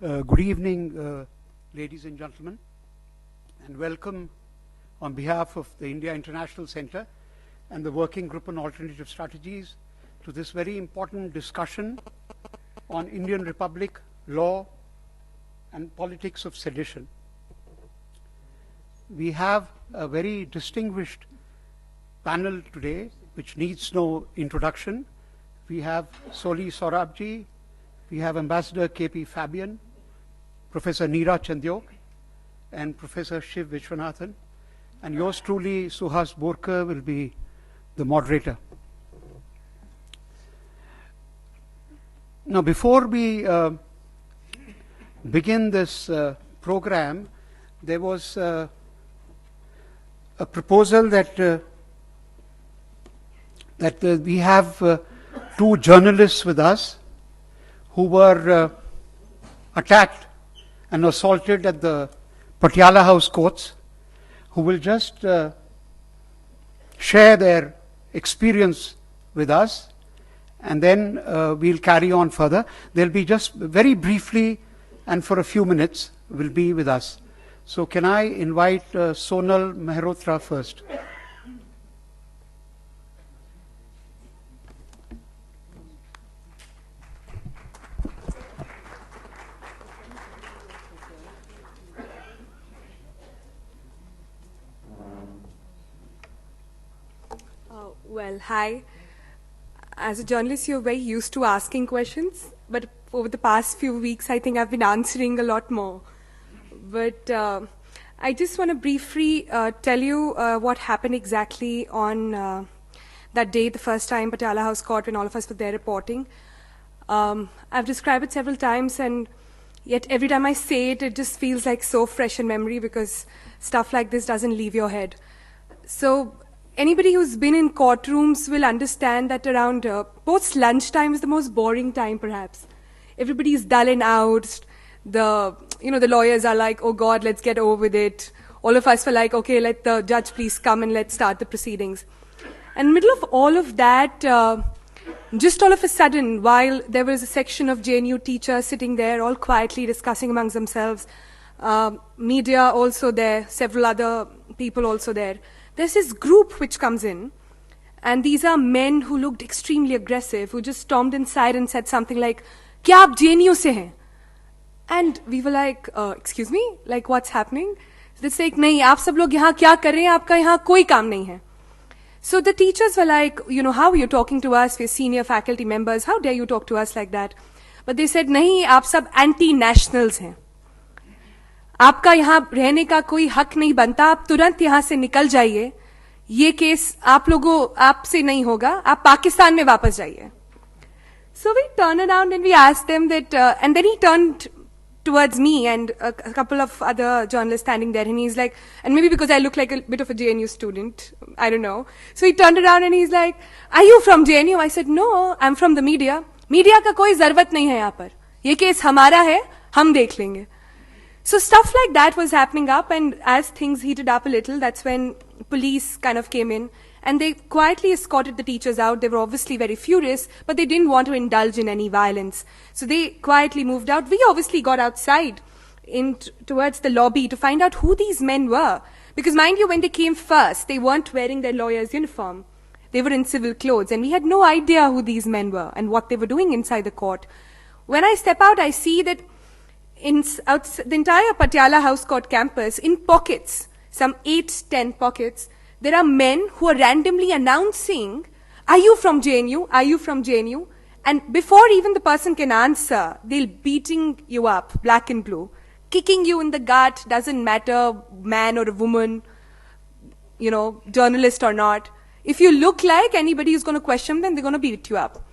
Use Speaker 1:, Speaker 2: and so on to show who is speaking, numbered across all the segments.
Speaker 1: Good evening, ladies and gentlemen, and welcome on behalf of the India International Center and the Working Group on Alternative Strategies to this very important discussion on Indian Republic law and politics of sedition. We have a very distinguished panel today, which needs no introduction. We have Soli Sorabji, we have Ambassador K.P. Fabian, Professor Neera Chandyok, and Professor Shiv Vishwanathan, and yours truly, Suhas Borkar, will be the moderator. Now, before we begin this program, there was a proposal that we have two journalists with us who were attacked and assaulted at the Patiala House courts, who will just share their experience with us, and then we'll carry on further. They'll be just very briefly and for a few minutes will be with us. So can I invite Sonal Mehrotra first?
Speaker 2: Well, hi. As a journalist, you're very used to asking questions, but over the past few weeks, I think I've been answering a lot more. But I just want to briefly tell you what happened exactly on that day, the first time, Patiala House Court, when all of us were there reporting. I've described it several times, and yet every time I say it, it just feels like so fresh in memory because stuff like this doesn't leave your head. So anybody who's been in courtrooms will understand that around post-lunchtime is the most boring time, perhaps. Everybody's dull and out. The lawyers are like, oh God, let's get over with it. All of us were like, okay, let the judge please come and let's start the proceedings. And in the middle of all of that, just all of a sudden, while there was a section of JNU teachers sitting there all quietly discussing amongst themselves, media also there, several other people also there, there's this group which comes in, and these are men who looked extremely aggressive, who just stormed inside and said something like, "Kya aap JNU se hain?" And we were like, excuse me? Like, what's happening? So they say, nahi, aap sab log yahan kya kar rahe hain? Aapka yahan koi kaam nahi hai. So the teachers were like, how are you talking to us? We're senior faculty members. How dare you talk to us like that? But they said, nahi, aap sab anti-nationals hain. आपका यहाँ रहने का कोई हक नहीं बनता, आप तुरंत यहाँ से निकल जाइए, ये केस आप लोगों आपसे नहीं होगा, आप पाकिस्तान में वापस जाइए. So we turned around and we asked them that, and then he turned towards me and a couple of other journalists standing there, and he's like, and maybe because I look like a bit of a JNU student, I don't know. So he turned around and he's like, are you from JNU? I said, no, I'm from the media. Media का कोई जरूरत नहीं है यहाँ पर. ये case हमारा है, हम देख लेंगे. So stuff like that was happening up, and as things heated up a little, that's when police kind of came in, and they quietly escorted the teachers out. They were obviously very furious, but they didn't want to indulge in any violence. So they quietly moved out. We obviously got outside towards the lobby to find out who these men were. Because mind you, when they came first, they weren't wearing their lawyer's uniform. They were in civil clothes, and we had no idea who these men were and what they were doing inside the court. When I step out, I see that the entire Patiala House Court campus, in pockets, some 8-10 pockets, there are men who are randomly announcing, are you from JNU? Are you from JNU? And before even the person can answer, they'll beating you up, black and blue, kicking you in the gut, doesn't matter, man or a woman, journalist or not. If you look like anybody who's going to question them, they're going to beat you up.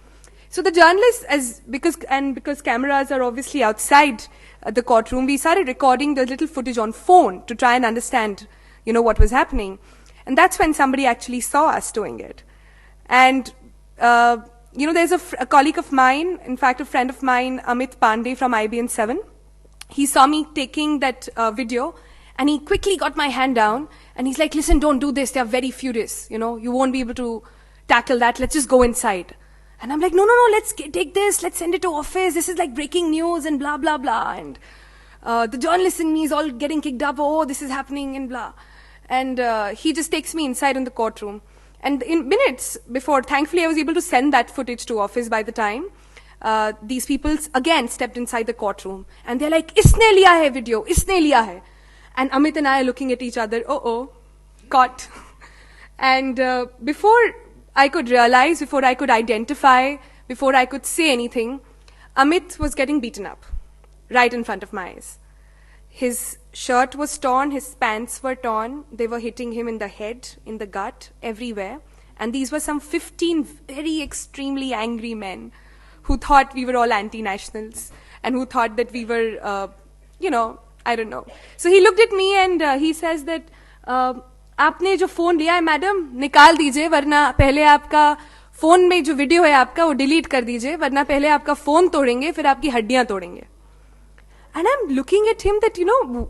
Speaker 2: So the journalists, because cameras are obviously outside the courtroom, we started recording the little footage on phone to try and understand, what was happening. And that's when somebody actually saw us doing it. And, there's a colleague of mine, in fact, a friend of mine, Amit Pandey from IBN 7. He saw me taking that video, and he quickly got my hand down, and he's like, listen, don't do this. They're very furious. You won't be able to tackle that. Let's just go inside. And I'm like, no, let's take this, let's send it to office. This is like breaking news and blah, blah, blah. And the journalist in me is all getting kicked up. Oh, this is happening and blah. And he just takes me inside in the courtroom. And in minutes before, thankfully, I was able to send that footage to office by the time. These people again stepped inside the courtroom. And they're like, isne liya hai video, isne liya hai. And Amit and I are looking at each other, caught. And before I could realize, before I could identify, before I could say anything, Amit was getting beaten up, right in front of my eyes. His shirt was torn, his pants were torn, they were hitting him in the head, in the gut, everywhere. And these were some 15 very extremely angry men who thought we were all anti-nationals and who thought that we were, I don't know. So he looked at me and he says that, आपने जो phone लिया है madam निकाल दीजिए वरना पहले आपका phone में जो वीडियो है आपका वो डिलीट कर दीजिए वरना पहले आपका फोन तोड़ेंगे फिर आपकी हड्डियां तोड़ेंगे. And I'm looking at him that,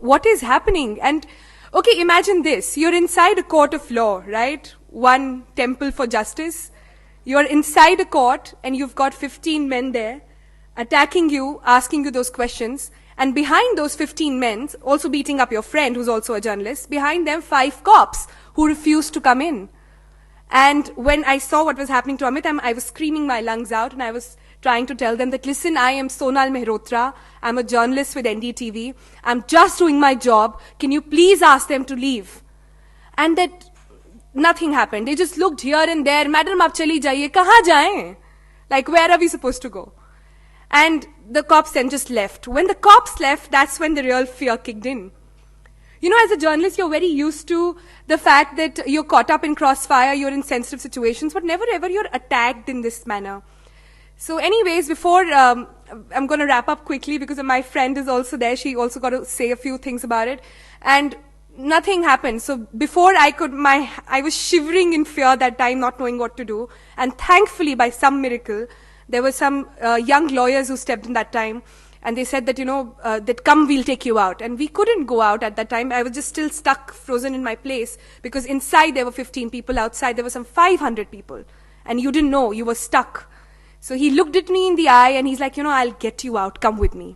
Speaker 2: what is happening? And, okay, imagine this. You're inside a court of law, right? One temple for justice. You're inside a court and you've got 15 men there attacking you, asking you those questions. And behind those 15 men, also beating up your friend who's also a journalist, behind them 5 cops who refused to come in. And when I saw what was happening to Amit, I was screaming my lungs out and I was trying to tell them that, listen, I am Sonal Mehrotra. I'm a journalist with NDTV. I'm just doing my job. Can you please ask them to leave? And that nothing happened. They just looked here and there. Madam, aap chali jaiye. Kahan jayein? Like, where are we supposed to go? And the cops then just left. When the cops left, that's when the real fear kicked in. As a journalist, you're very used to the fact that you're caught up in crossfire, you're in sensitive situations, but never ever you're attacked in this manner. So anyways, before, I'm going to wrap up quickly because my friend is also there. She also got to say a few things about it. And nothing happened. So before I was shivering in fear that time, not knowing what to do. And thankfully, by some miracle, there were some young lawyers who stepped in that time. And they said that, that come, we'll take you out. And we couldn't go out at that time. I was just still stuck, frozen in my place. Because inside there were 15 people, outside there were some 500 people. And you didn't know, you were stuck. So he looked at me in the eye and he's like, I'll get you out, come with me.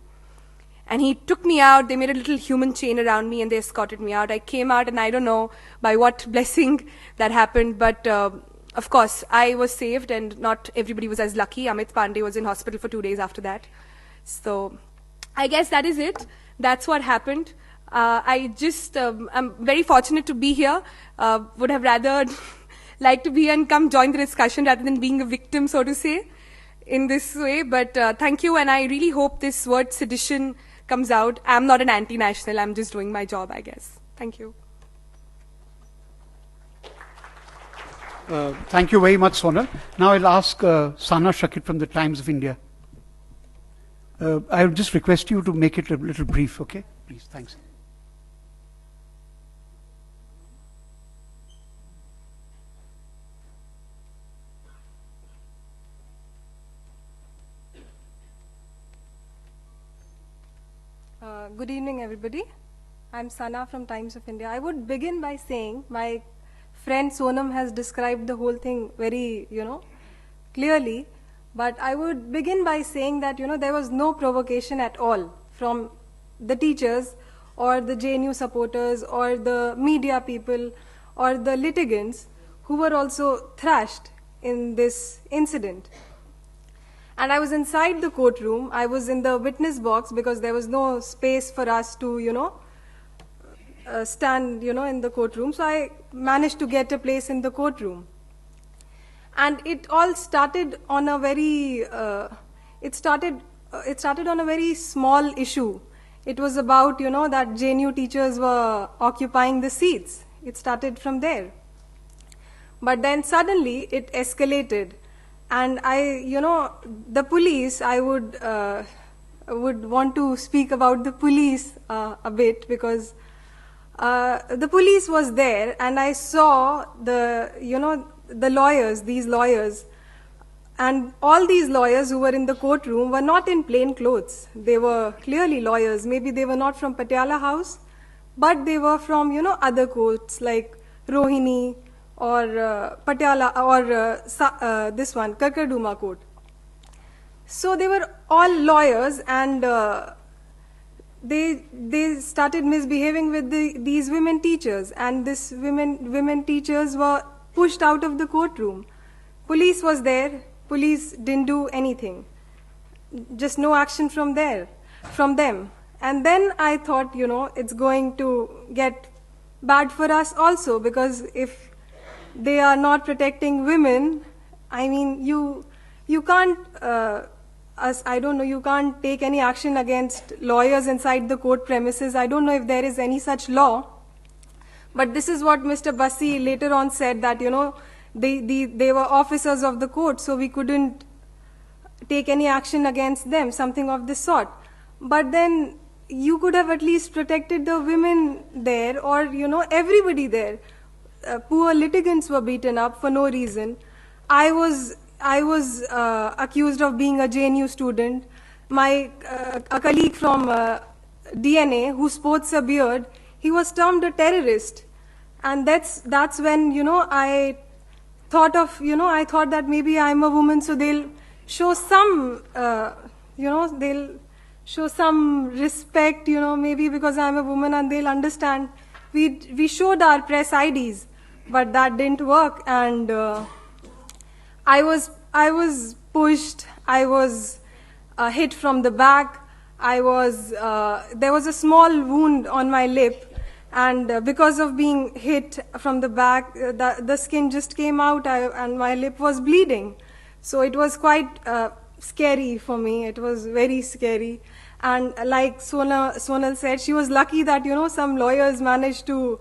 Speaker 2: And he took me out, they made a little human chain around me and they escorted me out. I came out and I don't know by what blessing that happened, but of course, I was saved and not everybody was as lucky. Amit Pandey was in hospital for 2 days after that. So I guess that is it. That's what happened. I'm very fortunate to be here. Would have rather liked to be here and come join the discussion rather than being a victim, so to say, in this way. But thank you, and I really hope this word sedition comes out. I'm not an anti-national. I'm just doing my job, I guess. Thank you.
Speaker 1: Thank you very much, Sonal. Now I'll ask Sana Shakit from the Times of India. I would just request you to make it a little brief, okay? Please, thanks.
Speaker 3: Good evening, everybody. I'm Sana from Times of India. I would begin by saying my friend Sonam has described the whole thing very, clearly. But I would begin by saying that, there was no provocation at all from the teachers or the JNU supporters or the media people or the litigants who were also thrashed in this incident. And I was inside the courtroom. I was in the witness box because there was no space for us to, stand, in the courtroom. So I managed to get a place in the courtroom. And it all started on a very, it started on a very small issue. It was about, that JNU teachers were occupying the seats. It started from there. But then suddenly it escalated. And the police, I would want to speak about the police a bit because the police was there and I saw the lawyers, these lawyers, and all these lawyers who were in the courtroom were not in plain clothes. They were clearly lawyers. Maybe they were not from Patiala House, but they were from, other courts like Rohini Patiala or this one, Karkarduma court. So they were all lawyers, and they started misbehaving with these women teachers, and this women teachers were pushed out of the courtroom. Police was there. Police didn't do anything. Just no action from them. And then I thought, it's going to get bad for us also, because if they are not protecting women, I mean, you can't, I don't know, you can't take any action against lawyers inside the court premises. I don't know if there is any such law. But this is what Mr. Bassi later on said, that, they were officers of the court, so we couldn't take any action against them, something of this sort. But then you could have at least protected the women there, or, everybody there. Poor litigants were beaten up for no reason. I was accused of being a JNU student. A colleague from DNA who sports a beard, he was termed a terrorist. And that's when, I thought that maybe I'm a woman, so they'll show some, they'll show some respect, maybe because I'm a woman, and they'll understand. We showed our press IDs, but that didn't work, and I was pushed. I was hit from the back. There was a small wound on my lip, and because of being hit from the back, the skin just came out, and my lip was bleeding. So it was quite scary for me. It was very scary. And like Sonal said, she was lucky that, some lawyers managed to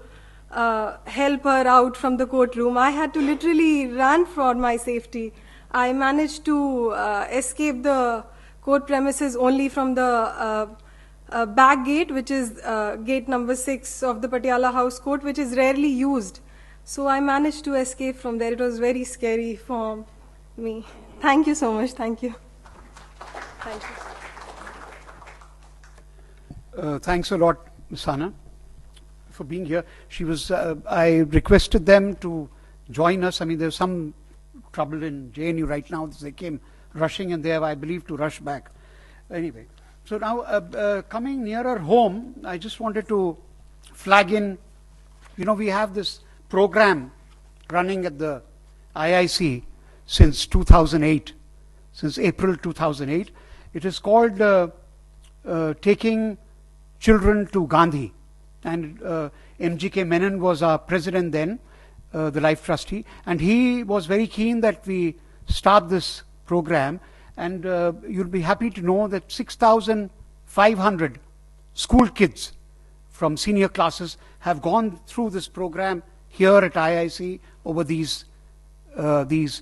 Speaker 3: help her out from the courtroom. I had to literally run for my safety. I managed to escape the court premises only from the back gate, which is gate number 6 of the Patiala House Court, which is rarely used. So I managed to escape from there. It was very scary for me. Thank you so much. Thank you. Thank you.
Speaker 1: Thanks a lot, Ms. Hannah, for being here. I requested them to join us. I mean, there's some trouble in JNU right now. They came rushing, and they have, I believe, to rush back. Anyway, so now coming nearer home, I just wanted to flag in, we have this program running at the IIC since 2008, since April 2008. It is called Taking Children to Gandhi. And MGK Menon was our president then, the Life Trustee, and he was very keen that we start this program. And you'll be happy to know that 6,500 school kids from senior classes have gone through this program here at IIC over these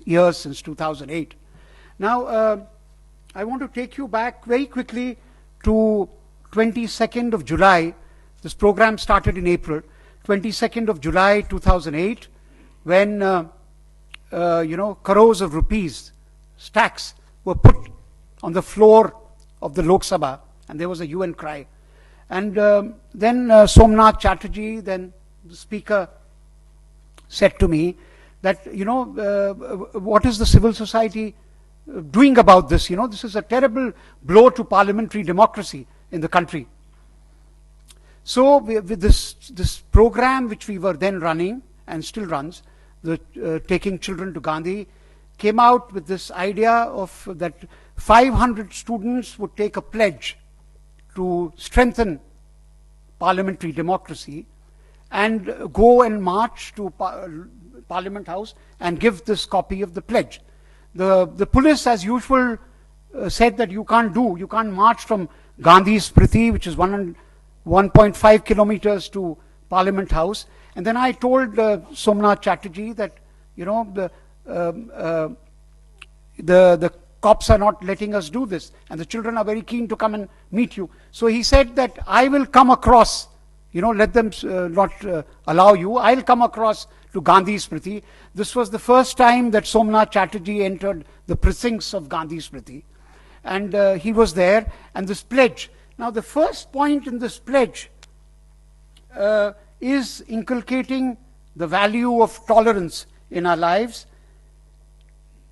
Speaker 1: years since 2008. Now, I want to take you back very quickly to 22nd of July. This program started in April. 22nd of July 2008, when crores of rupees, stacks, were put on the floor of the Lok Sabha, and there was a hue and cry. And then Somnath Chatterjee, then the speaker, said to me that, what is the civil society doing about this? This is a terrible blow to parliamentary democracy in the country. So with this program, which we were then running and still runs, the Taking Children to Gandhi, came out with this idea of that 500 students would take a pledge to strengthen parliamentary democracy and go and march to Parliament House and give this copy of the pledge. The police, as usual, said that you can't march from Gandhi Smriti, which is 1.5 kilometers to Parliament House. And then I told Somnath Chatterjee that, the cops are not letting us do this, and the children are very keen to come and meet you. So he said that I will come across, let them not allow you. I'll come across to Gandhi Smriti. This was the first time that Somnath Chatterjee entered the precincts of Gandhi Smriti. And he was there, and this pledge. Now, the first point in this pledge is inculcating the value of tolerance in our lives.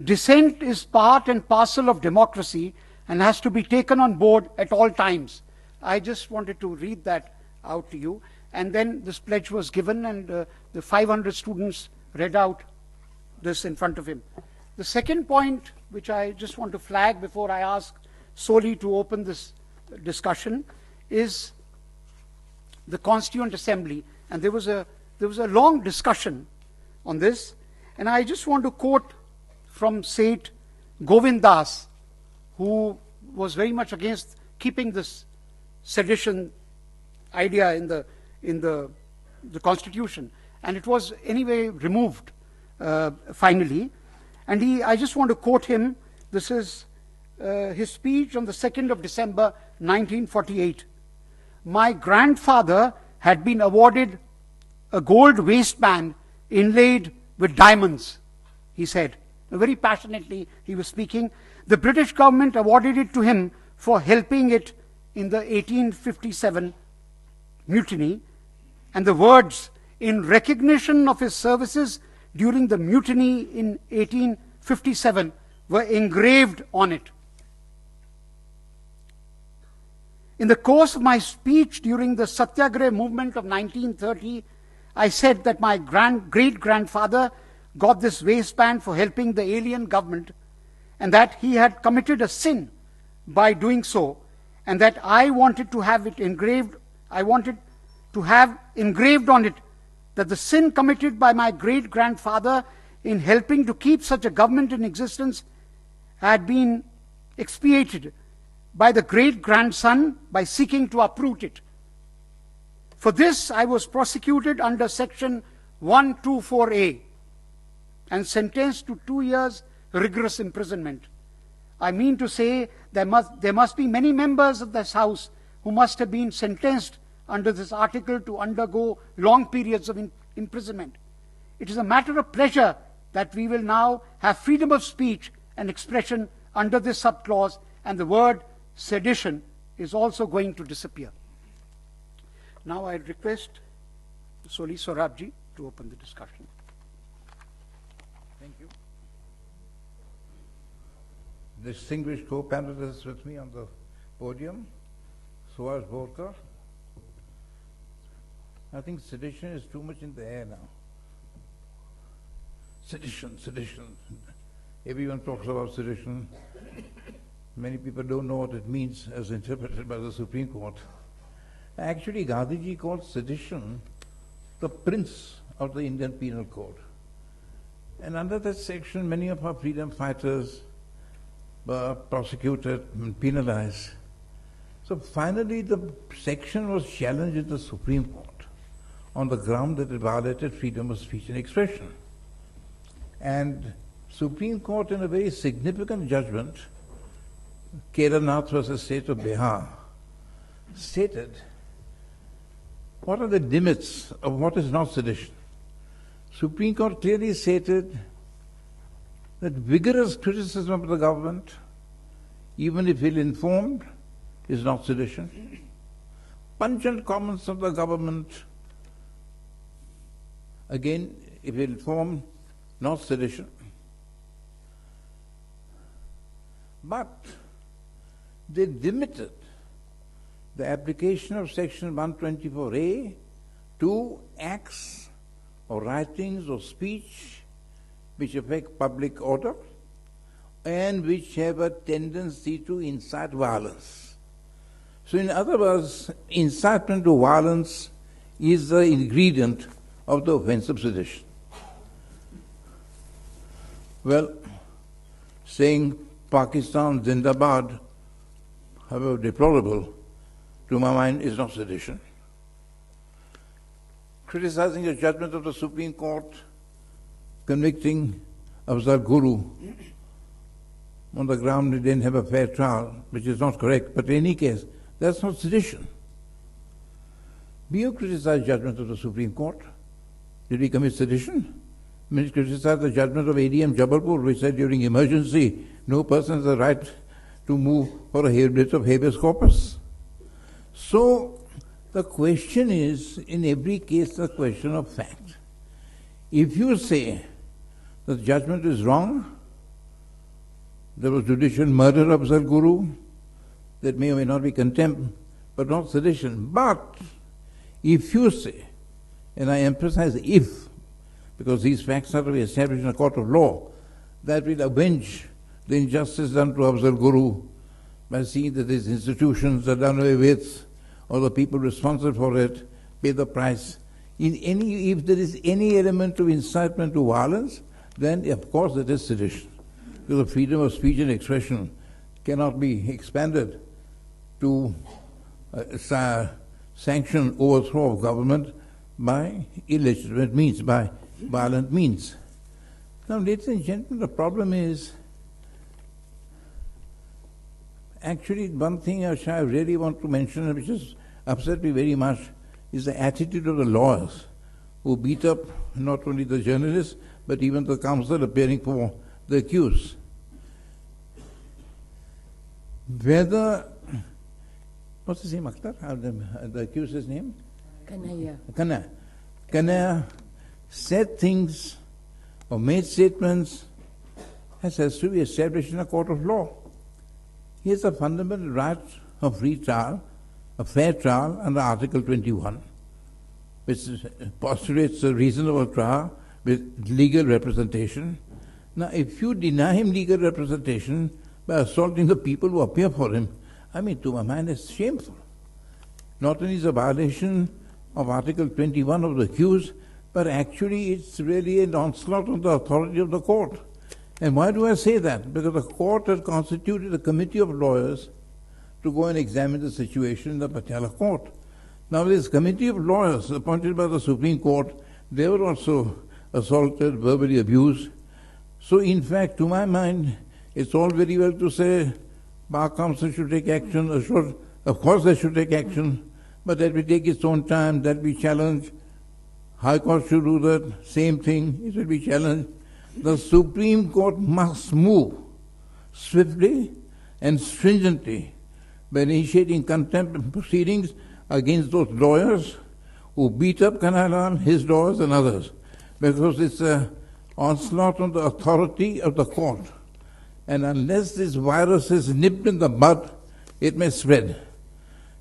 Speaker 1: Dissent is part and parcel of democracy and has to be taken on board at all times. I just wanted to read that out to you. And then this pledge was given, and the 500 students read out this in front of him. The second point, which I just want to flag before I ask Soli to open this discussion, is the Constituent Assembly. And there was a long discussion on this. And I just want to quote from Seth Govind Das, who was very much against keeping this sedition idea in the Constitution, and it was anyway removed finally. And I just want to quote him. This is his speech on the 2nd of December 1948. My grandfather had been awarded a gold waistband inlaid with diamonds, he said. Very passionately he was speaking. The British government awarded it to him for helping it in the 1857 mutiny, and the words, "In recognition of his services during the mutiny in 1857, were engraved on it." In the course of my speech during the Satyagraha movement of 1930, I said that my great-grandfather got this waistband for helping the alien government, and that he had committed a sin by doing so, and that I wanted to have engraved on it that the sin committed by my great-grandfather in helping to keep such a government in existence had been expiated by the great-grandson by seeking to uproot it. For this, I was prosecuted under Section 124A and sentenced to 2 years rigorous imprisonment. I mean to say there must be many members of this House who must have been sentenced under this article to undergo long periods of imprisonment. It is a matter of pleasure that we will now have freedom of speech and expression under this subclause, and the word sedition is also going to disappear. Now I request Soli Sorabji to open the discussion.
Speaker 4: Thank you. Distinguished co-panelists with me on the podium, Suhas Borkar. I think sedition is too much in the air now. Sedition. Everyone talks about sedition. Many people don't know what it means as interpreted by the Supreme Court. Actually, Gandhiji called sedition the prince of the Indian Penal Code. And under that section, many of our freedom fighters were prosecuted and penalized. So finally, the section was challenged in the Supreme Court on the ground that it violated freedom of speech and expression. And Supreme Court, in a very significant judgment, Kedarnath versus State of Bihar, stated what are the limits of what is not sedition. Supreme Court clearly stated that vigorous criticism of the government, even if ill-informed, is not sedition. Pungent comments of the government, again, if ill-informed, not sedition. But they limited the application of Section 124A to acts or writings or speech which affect public order and which have a tendency to incite violence. So in other words, incitement to violence is the ingredient of the offense of sedition. Well, saying Pakistan Zindabad, however deplorable, to my mind is not sedition. Criticizing the judgment of the Supreme Court, convicting Afzal Guru on the ground he didn't have a fair trial, which is not correct, but in any case, that's not sedition. Bio criticized judgment of the Supreme Court. Did he commit sedition? He criticized the judgment of ADM Jabalpur, which said during emergency, no person has the right to move for a writ of habeas corpus. So the question is, in every case, a question of fact. if you say that the judgment is wrong, there was judicial murder of Afzal Guru, that may or may not be contempt, but not sedition. But if you say, and I emphasize if, because these facts are to be established in a court of law, that will avenge the injustice done to Afzal Guru by seeing that these institutions are done away with, or the people responsible for it pay the price. If there is any element of incitement to violence, then of course it is sedition. Because the freedom of speech and expression cannot be expanded to sanction overthrow of government by illegitimate means, by violent means. Now, ladies and gentlemen, the problem is, actually one thing which I really want to mention, and which has upset me very much, is the attitude of the lawyers who beat up not only the journalists, but even the counsel appearing for the accused. Whether, what's his name, Akhtar? The accused's name? Kanhaiya said things or made statements as has to be established in a court of law. He has a fundamental right of free trial, a fair trial under Article 21, which postulates a reasonable trial with legal representation. Now, if you deny him legal representation by assaulting the people who appear for him, I mean, to my mind, it's shameful. Not only is it a violation of Article 21 of the accused, but actually it's really an onslaught on the authority of the court. And why do I say that? Because the court had constituted a committee of lawyers to go and examine the situation in the Patiala court. Now, this committee of lawyers appointed by the Supreme Court, they were also assaulted, verbally abused. So, in fact, to my mind, it's all very well to say Bar Council should take action, of course they should take action, but that will take its own time, that will be challenged. High Court should do that, same thing, it will be challenged. The Supreme Court must move swiftly and stringently by initiating contempt proceedings against those lawyers who beat up Kanhaiya, his lawyers and others, because it's an onslaught on the authority of the court. And unless this virus is nipped in the bud, it may spread.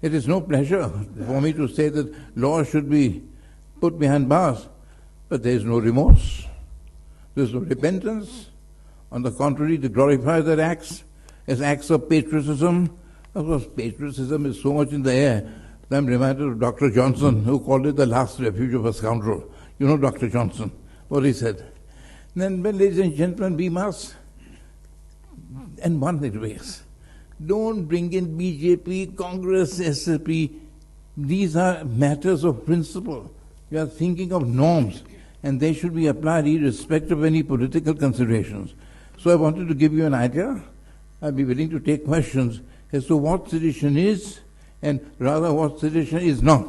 Speaker 4: It is no pleasure for me to say that laws should be put behind bars, but there is no remorse. There is no repentance. On the contrary, to glorify their acts as acts of patriotism. Of course, patriotism is so much in the air that I'm reminded of Dr. Johnson, who called it the last refuge of a scoundrel. You know Dr. Johnson, what he said. Then, well, ladies and gentlemen, we must, and one thing ways, don't bring in BJP, Congress, SSP. These are matters of principle. We are thinking of norms, and they should be applied irrespective of any political considerations. So I wanted to give you an idea. I'll be willing to take questions as to what sedition is, and rather what sedition is not.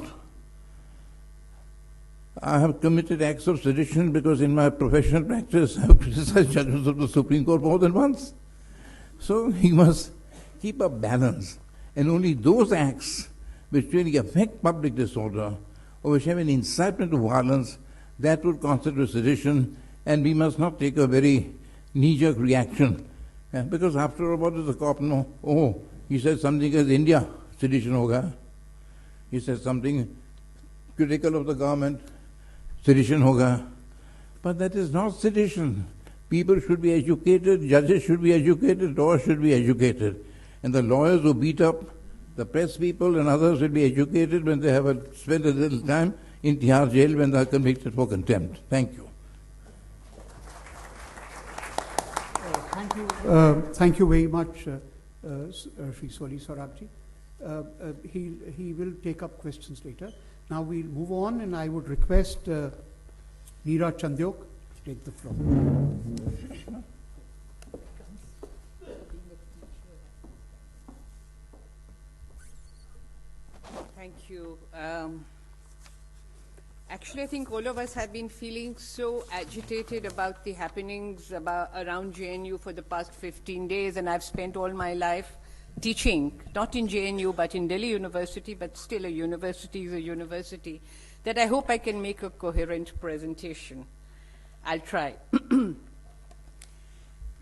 Speaker 4: I have committed acts of sedition because in my professional practice I have criticized judges of the Supreme Court more than once. So you must keep a balance, and only those acts which really affect public disorder or which have an incitement to violence, that would constitute sedition, and we must not take a very knee-jerk reaction. Because after all, what does the cop know? Oh, he said something as India, sedition hoga. He said something critical of the government, sedition hoga. But that is not sedition. People should be educated, judges should be educated, lawyers should be educated. And the lawyers who beat up the press people and others will be educated when they have spent a little time in Tihar jail when they are convicted for contempt. Thank you.
Speaker 1: Thank you very much, Sri Soli Sorabji. He will take up questions later. Now we'll move on, and I would request Neera Chandyok to take the floor.
Speaker 5: Thank you. Actually, I think all of us have been feeling so agitated about the happenings around JNU for the past 15 days, and I've spent all my life teaching, not in JNU, but in Delhi University, but still a university is a university, that I hope I can make a coherent presentation. I'll try.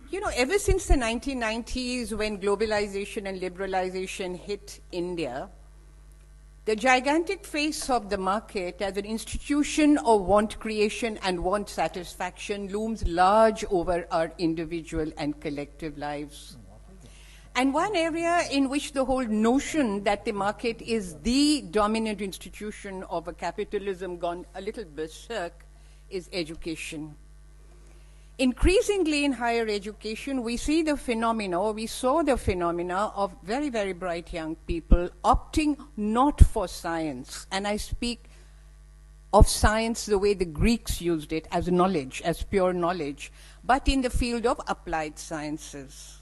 Speaker 5: You know, ever since the 1990s, when globalization and liberalization hit India, the gigantic face of the market as an institution of want creation and want satisfaction looms large over our individual and collective lives. And one area in which the whole notion that the market is the dominant institution of a capitalism gone a little berserk is education. Increasingly in higher education, we see the phenomena, or we saw the phenomena of very, very bright young people opting not for science. And I speak of science the way the Greeks used it, as knowledge, as pure knowledge, but in the field of applied sciences.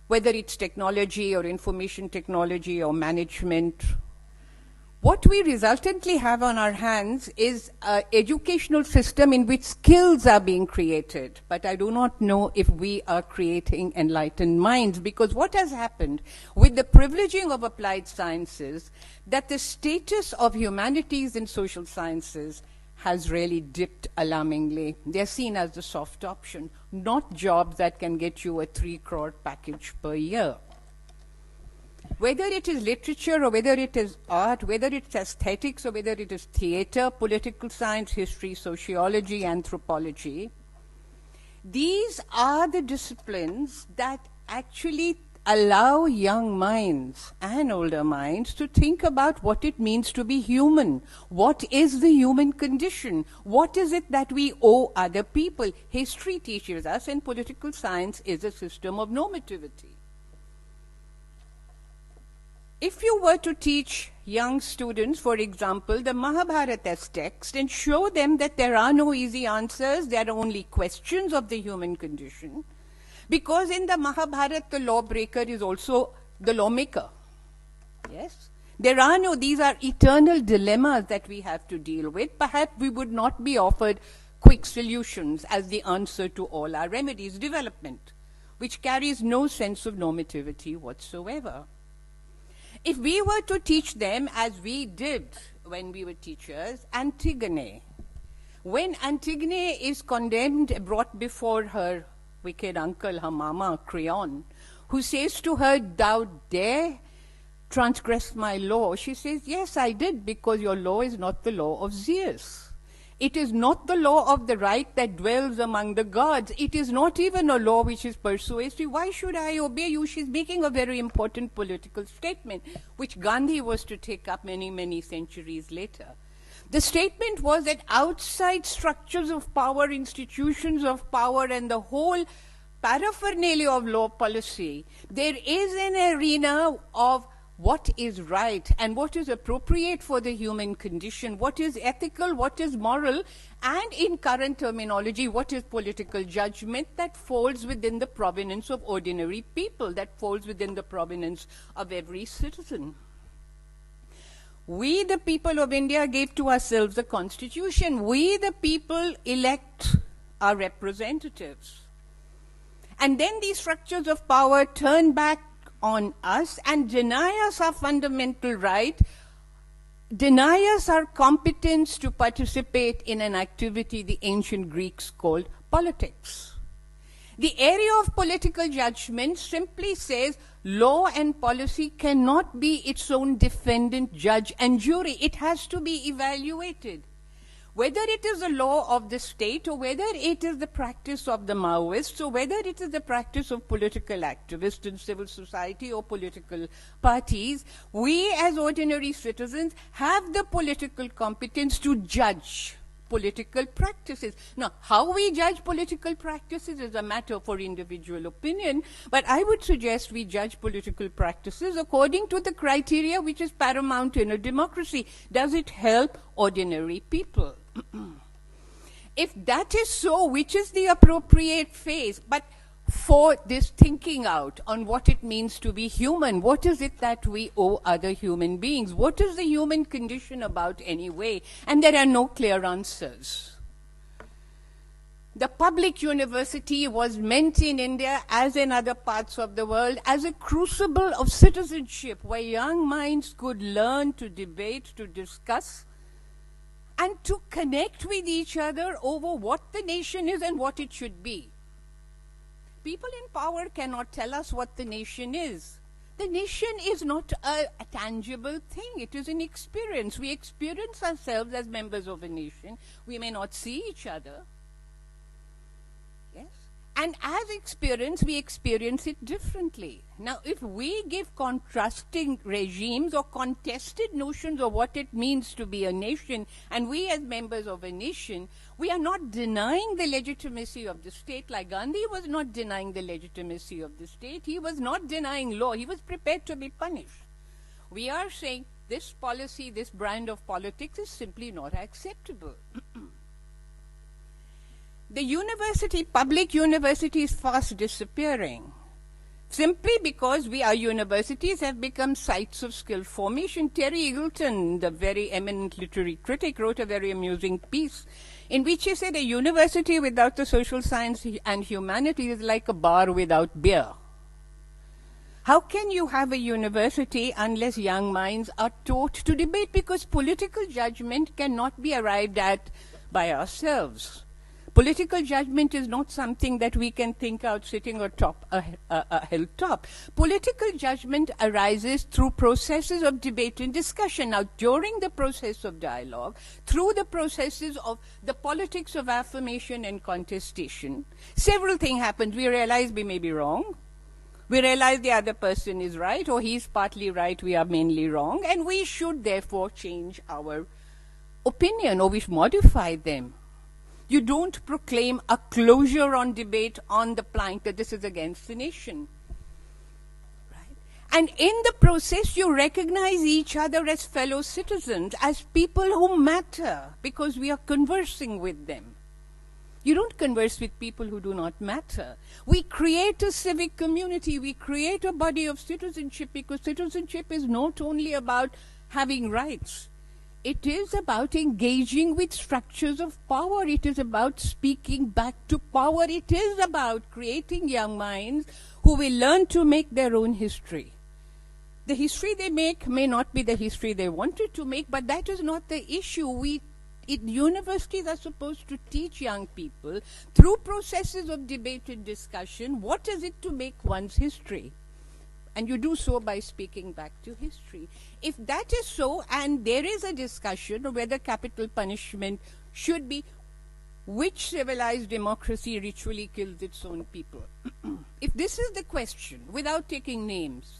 Speaker 5: Whether it's technology or information technology or management, what we resultantly have on our hands is an educational system in which skills are being created. But I do not know if we are creating enlightened minds, because what has happened with the privileging of applied sciences, that the status of humanities and social sciences has really dipped alarmingly. They're seen as the soft option, not jobs that can get you a 3 crore package per year. Whether it is literature or whether it is art, whether it's aesthetics or whether it is theater, political science, history, sociology, anthropology, these are the disciplines that actually allow young minds and older minds to think about what it means to be human. What is the human condition? What is it that we owe other people? History teaches us, and political science is a system of normativity. If you were to teach young students, for example, the Mahabharata as text and show them that there are no easy answers, there are only questions of the human condition, because in the Mahabharata, the lawbreaker is also the lawmaker. Yes? There are no, these are eternal dilemmas that we have to deal with. Perhaps we would not be offered quick solutions as the answer to all our remedies. Development, which carries no sense of normativity whatsoever. If we were to teach them, as we did when we were teachers, Antigone, when Antigone is condemned, brought before her wicked uncle, her mama, Creon, who says to her, "Thou dare transgress my law?" She says, "Yes, I did, because your law is not the law of Zeus. It is not the law of the right that dwells among the gods. It is not even a law which is persuasive. Why should I obey you?" She's making a very important political statement, which Gandhi was to take up many, many centuries later. The statement was that outside structures of power, institutions of power, and the whole paraphernalia of law policy, there is an arena of what is right and what is appropriate for the human condition, what is ethical, what is moral, and in current terminology, what is political judgment that falls within the provenance of ordinary people, that falls within the provenance of every citizen. We, the people of India, gave to ourselves a constitution. We, the people, elect our representatives. And then these structures of power turn back on us and deny us our fundamental right, deny us our competence to participate in an activity the ancient Greeks called politics. The area of political judgment simply says law and policy cannot be its own defendant, judge, and jury. It has to be evaluated. Whether it is the law of the state, or whether it is the practice of the Maoists, or whether it is the practice of political activists in civil society or political parties, we as ordinary citizens have the political competence to judge political practices. Now, how we judge political practices is a matter for individual opinion, but I would suggest we judge political practices according to the criteria which is paramount in a democracy. Does it help ordinary people? If that is so, which is the appropriate phase? But for this thinking out on what it means to be human, what is it that we owe other human beings? What is the human condition about anyway? And there are no clear answers. The public university was meant in India, as in other parts of the world, as a crucible of citizenship where young minds could learn to debate, to discuss, and to connect with each other over what the nation is and what it should be. People in power cannot tell us what the nation is. The nation is not a tangible thing. It is an experience. We experience ourselves as members of a nation. We may not see each other. Yes? And as experience, we experience it differently. Now, if we give contrasting regimes or contested notions of what it means to be a nation, and we as members of a nation, we are not denying the legitimacy of the state, like Gandhi was not denying the legitimacy of the state. He was not denying law. He was prepared to be punished. We are saying this policy, this brand of politics is simply not acceptable. The university, public university, is fast disappearing. Simply because our universities have become sites of skill formation. Terry Eagleton, the very eminent literary critic, wrote a very amusing piece in which he said a university without the social science and humanities is like a bar without beer. How can you have a university unless young minds are taught to debate? Because political judgment cannot be arrived at by ourselves. Political judgment is not something that we can think out sitting atop a hilltop. Political judgment arises through processes of debate and discussion. Now, during the process of dialogue, through the processes of the politics of affirmation and contestation, several things happen. We realize we may be wrong. We realize the other person is right, or he's partly right, we are mainly wrong, and we should therefore change our opinion, or we should modify them. You don't proclaim a closure on debate on the plank that this is against the nation. Right? And in the process, you recognize each other as fellow citizens, as people who matter, because we are conversing with them. You don't converse with people who do not matter. We create a civic community. We create a body of citizenship, because citizenship is not only about having rights. It is about engaging with structures of power. It is about speaking back to power. It is about creating young minds who will learn to make their own history. The history they make may not be the history they wanted to make, but that is not the issue. Universities are supposed to teach young people through processes of debate and discussion what is it to make one's history. And you do so by speaking back to history. If that is so, and there is a discussion of whether capital punishment should be, which civilized democracy ritually kills its own people? If this is the question, without taking names,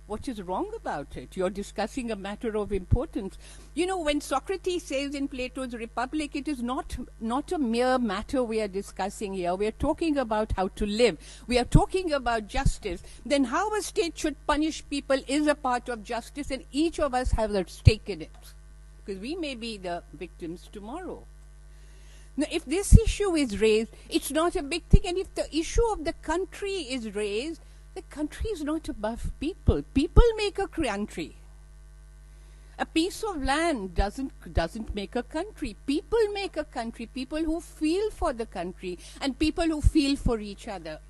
Speaker 5: what is wrong about it? You're discussing a matter of importance. You know, when Socrates says in Plato's Republic, it is not a mere matter we are discussing here. We are talking about how to live. We are talking about justice. Then how a state should punish people is a part of justice, and each of us has a stake in it, because we may be the victims tomorrow. Now, if this issue is raised, it's not a big thing. And if the issue of the country is raised, the country is not above people. People make a country. A piece of land doesn't make a country. People make a country. People who feel for the country and people who feel for each other.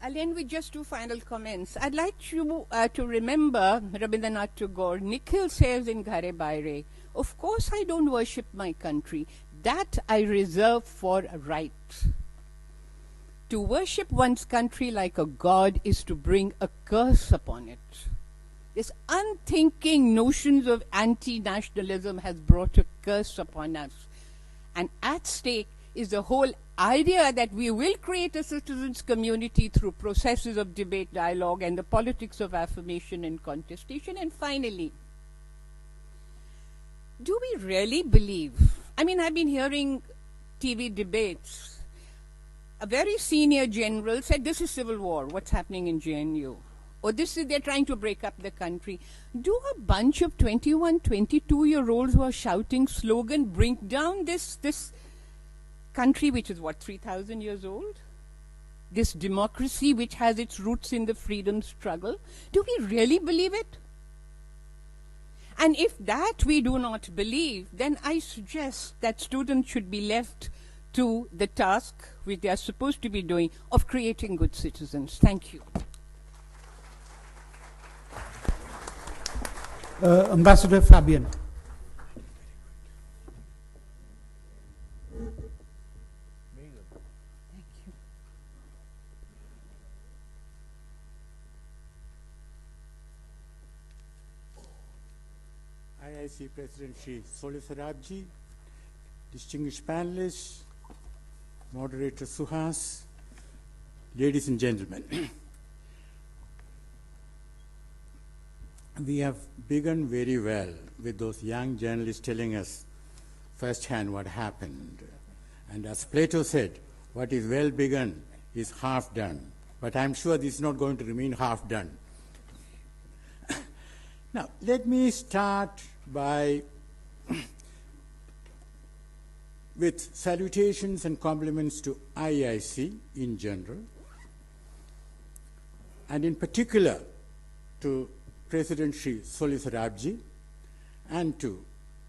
Speaker 5: I'll end with just two final comments. I'd like you to remember Rabindranath Tagore. Nikhil says in Ghare Baire, "Of course I don't worship my country. That I reserve for a right." To worship one's country like a god is to bring a curse upon it. This unthinking notions of anti-nationalism has brought a curse upon us. And at stake is the whole idea that we will create a citizens' community through processes of debate, dialogue, and the politics of affirmation and contestation. And finally, do we really believe? I mean, I've been hearing TV debates. A very senior general said, this is civil war, what's happening in JNU. Or this is, they're trying to break up the country. Do a bunch of 21, 22-year-olds who are shouting slogan bring down this country, which is what, 3,000 years old? This democracy which has its roots in the freedom struggle? Do we really believe it? And if that we do not believe, then I suggest that students should be left to the task which they are supposed to be doing of creating good citizens. Thank you.
Speaker 1: Ambassador Fabian.
Speaker 6: IIC President Shri Soli Sorabji, distinguished panelists, moderator Suhas, ladies and gentlemen. We have begun very well with those young journalists telling us firsthand what happened. And as Plato said, what is well begun is half done. But I'm sure this is not going to remain half done. Now, let me start by with salutations and compliments to IIC in general, and in particular to President Shri Soli Sorabji and to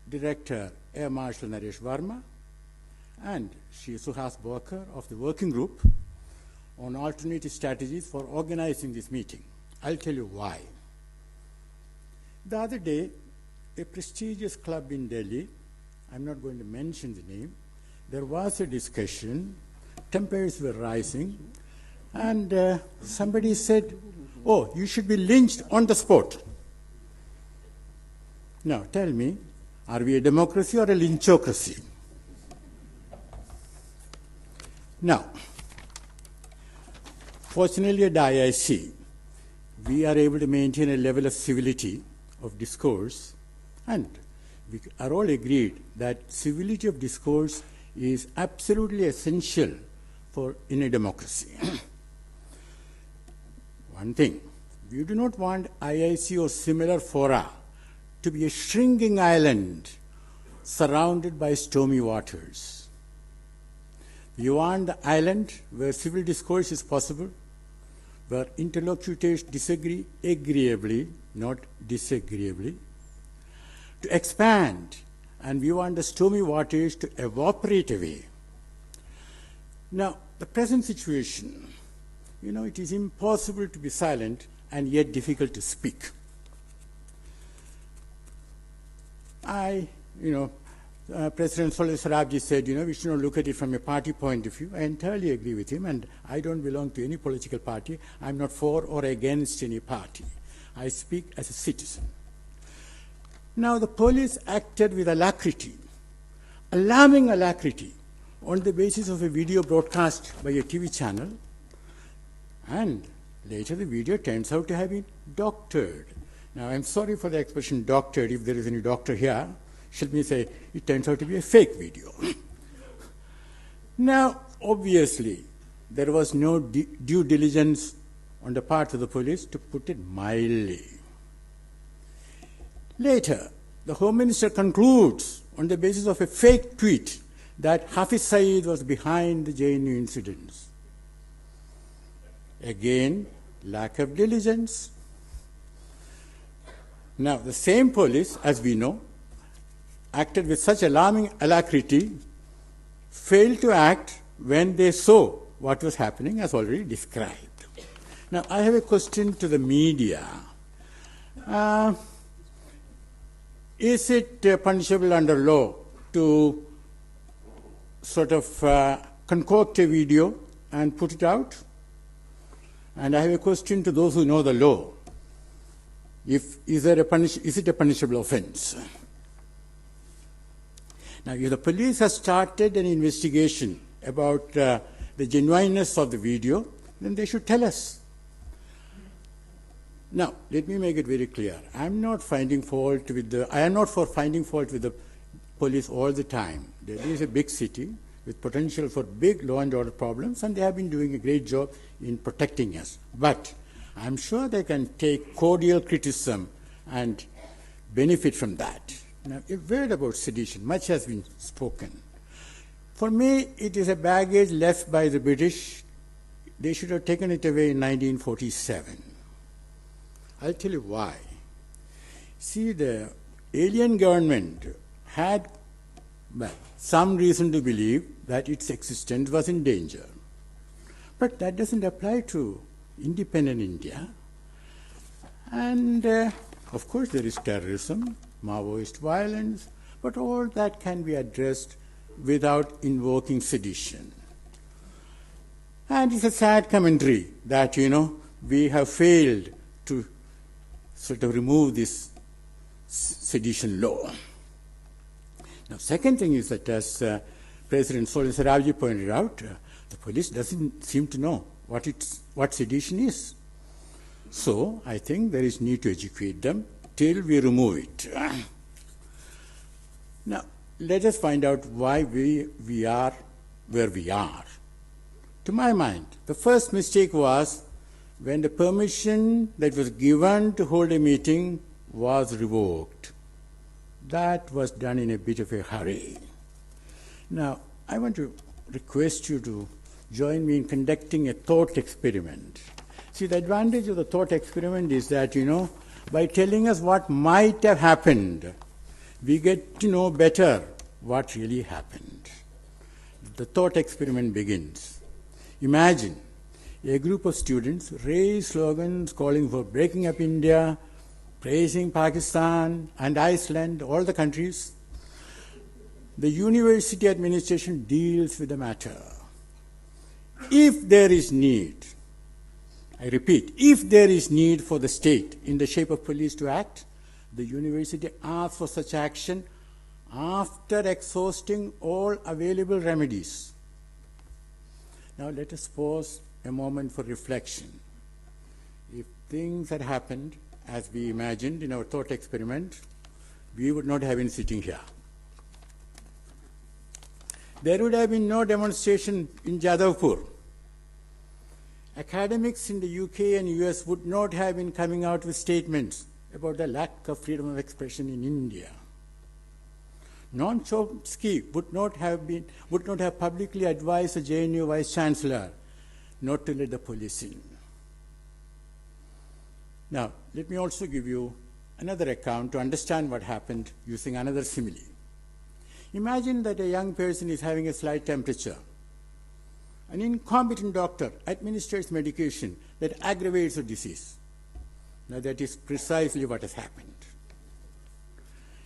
Speaker 6: Director Air Marshal Naresh Verma and Shri Suhas Bokar of the working group on alternative strategies for organizing this meeting. I'll tell you why. The other day, a prestigious club in Delhi, I'm not going to mention the name, there was a discussion, tempers were rising, and somebody said, oh, you should be lynched on the spot. Now, tell me, are we a democracy or a lynchocracy? Now, fortunately at IIC, we are able to maintain a level of civility of discourse, and we are all agreed that civility of discourse is absolutely essential in a democracy. One thing, we do not want IIC or similar fora to be a shrinking island surrounded by stormy waters. We want the island where civil discourse is possible, where interlocutors disagree agreeably, not disagreeably, to expand, and we want the stormy waters to evaporate away. Now, the present situation, it is impossible to be silent and yet difficult to speak. President Soli Sorabji said, we should not look at it from a party point of view. I entirely agree with him, and I don't belong to any political party. I'm not for or against any party. I speak as a citizen. Now, the police acted with alacrity, alarming alacrity, on the basis of a video broadcast by a TV channel, and later the video turns out to have been doctored. Now, I'm sorry for the expression doctored. If there is any doctor here, let me say it turns out to be a fake video. Now, obviously, there was no due diligence on the part of the police, to put it mildly. Later, the Home Minister concludes on the basis of a fake tweet that Hafiz Saeed was behind the JNU incidents. Again, lack of diligence. Now, the same police, as we know, acted with such alarming alacrity, failed to act when they saw what was happening, as already described. Now, I have a question to the media. Is it punishable under law to sort of concoct a video and put it out? And I have a question to those who know the law. Is it a punishable offense? Now, if the police has started an investigation about the genuineness of the video, then they should tell us. Now, let me make it very clear. I am not for finding fault with the police all the time. Delhi is a big city with potential for big law and order problems, and they have been doing a great job in protecting us. But I'm sure they can take cordial criticism and benefit from that. Now, a word about sedition. Much has been spoken. For me, it is a baggage left by the British. They should have taken it away in 1947. I'll tell you why. See, the alien government had some reason to believe that its existence was in danger. But that doesn't apply to independent India. And, of course, there is terrorism, Maoist violence, but all that can be addressed without invoking sedition. And it's a sad commentary that, we have failed to sort of remove this sedition law. Now, second thing is that, as President Sorabji pointed out, the police doesn't seem to know what sedition is. So, I think there is need to educate them till we remove it. Now, let us find out why we are where we are. To my mind, the first mistake was when the permission that was given to hold a meeting was revoked. That was done in a bit of a hurry. Now, I want to request you to join me in conducting a thought experiment. See, the advantage of the thought experiment is that, by telling us what might have happened, we get to know better what really happened. The thought experiment begins. Imagine a group of students raise slogans calling for breaking up India, praising Pakistan and Iceland, all the countries. The university administration deals with the matter. If there is need, I repeat, if there is need for the state in the shape of police to act, the university asks for such action after exhausting all available remedies. Now let us pause a moment for reflection. If things had happened as we imagined in our thought experiment, we would not have been sitting here. There would have been no demonstration in Jadavpur. Academics in the UK and US would not have been coming out with statements about the lack of freedom of expression in India. Noam Chomsky would not have publicly advised the JNU Vice Chancellor not to let the police in. Now, let me also give you another account to understand what happened using another simile. Imagine that a young person is having a slight temperature. An incompetent doctor administers medication that aggravates the disease. Now, that is precisely what has happened.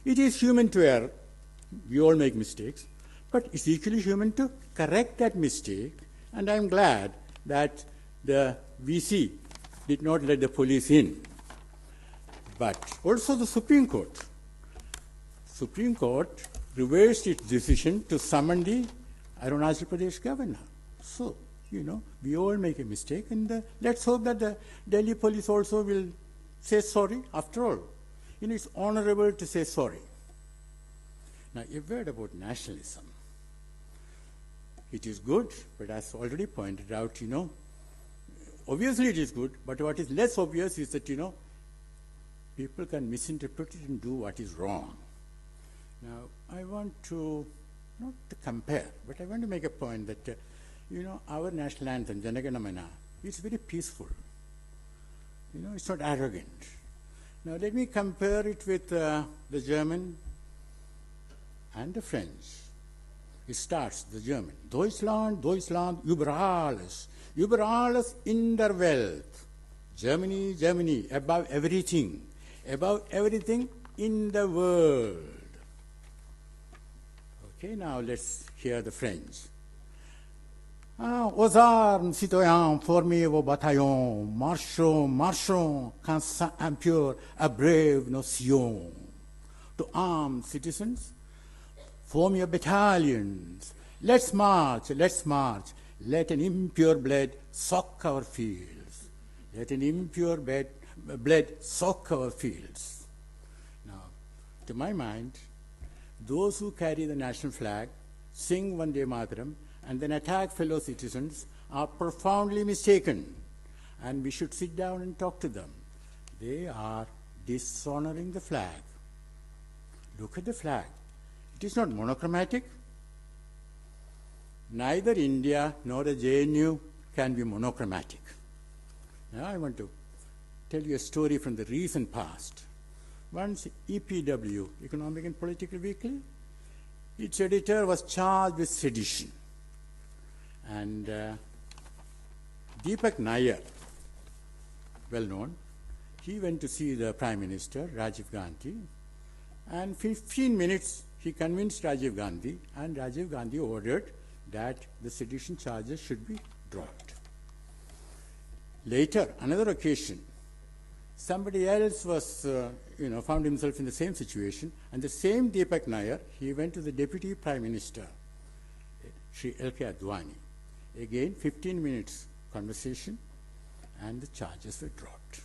Speaker 6: It is human to err. We all make mistakes. But it's equally human to correct that mistake. And I'm glad that the VC did not let the police in. But also the Supreme Court. Supreme Court reversed its decision to summon the Arunachal Pradesh governor. So, we all make a mistake, and let's hope that the Delhi police also will say sorry. After all, it's honorable to say sorry. Now, a word about nationalism. It is good, but as already pointed out, obviously it is good, but what is less obvious is that, people can misinterpret it and do what is wrong. Now, I want to, not to compare, but I want to make a point that, our national anthem, Jana Gana Mana, it's very peaceful. It's not arrogant. Now, let me compare it with the German and the French. It starts, the German, Deutschland, Deutschland, über alles. Über alles in der Welt. Germany, Germany, above everything in the world. Okay, now let's hear the French. Aux armes, citoyens, formez vos bataillons, marchons, marchons, quand sang impur abreuve nos sillons. To armed citizens, form your battalions. Let's march, let's march. Let an impure blood soak our fields. Let an impure blood soak our fields. Now, to my mind, those who carry the national flag, sing Vande Mataram, and then attack fellow citizens are profoundly mistaken, and we should sit down and talk to them. They are dishonoring the flag. Look at the flag. It is not monochromatic. Neither India nor the JNU can be monochromatic. Now I want to tell you a story from the recent past. Once EPW, Economic and Political Weekly, its editor was charged with sedition. And Deepak Nair, well known, he went to see the Prime Minister, Rajiv Gandhi, and 15 minutes he convinced Rajiv Gandhi, and Rajiv Gandhi ordered that the sedition charges should be dropped. Later, another occasion, Somebody else was, found himself in the same situation, and the same Deepak Nair, he went to the Deputy Prime Minister, Sri L.K. Advani. Again, 15 minutes conversation, and the charges were dropped.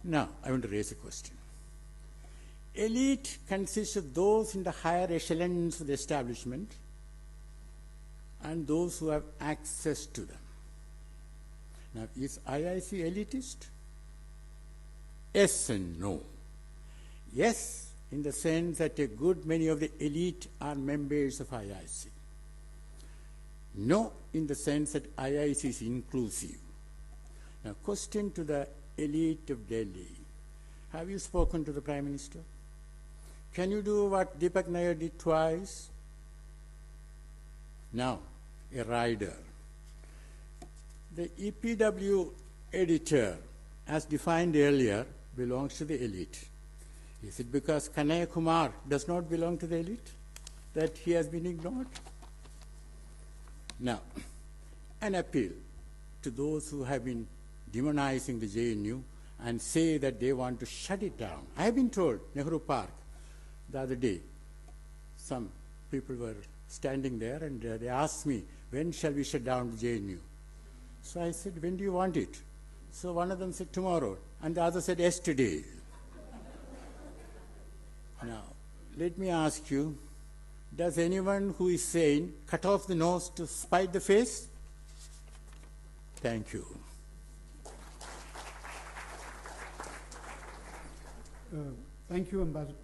Speaker 6: Now, I want to raise a question. Elite consists of those in the higher echelons of the establishment and those who have access to them. Now, is IIC elitist? Yes and no. Yes, in the sense that a good many of the elite are members of IIC. No, in the sense that IIC is inclusive. Now, question to the elite of Delhi. Have you spoken to the Prime Minister? Can you do what Deepak Nair did twice? Now, a rider. The EPW editor, as defined earlier, belongs to the elite. Is it because Kanhaiya Kumar does not belong to the elite that he has been ignored? Now, an appeal to those who have been demonizing the JNU and say that they want to shut it down. I have been told, Nehru Park, the other day, some people were standing there and they asked me, when shall we shut down the JNU? So I said, when do you want it? So one of them said, tomorrow, and the other said, yesterday. Now, let me ask you, does anyone who is saying, cut off the nose to spite the face? Thank you.
Speaker 1: Thank you, Ambassador.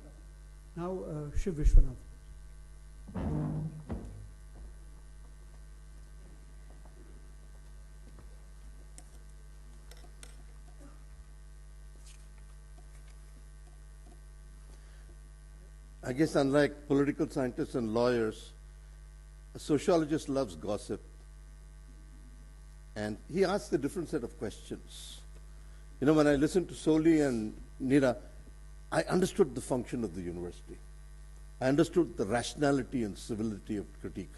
Speaker 1: Now, Shiv Vishwanath.
Speaker 7: I guess unlike political scientists and lawyers, a sociologist loves gossip. And he asks a different set of questions. You know, when I listened to Soli and Neera, I understood the function of the university. I understood the rationality and civility of critique.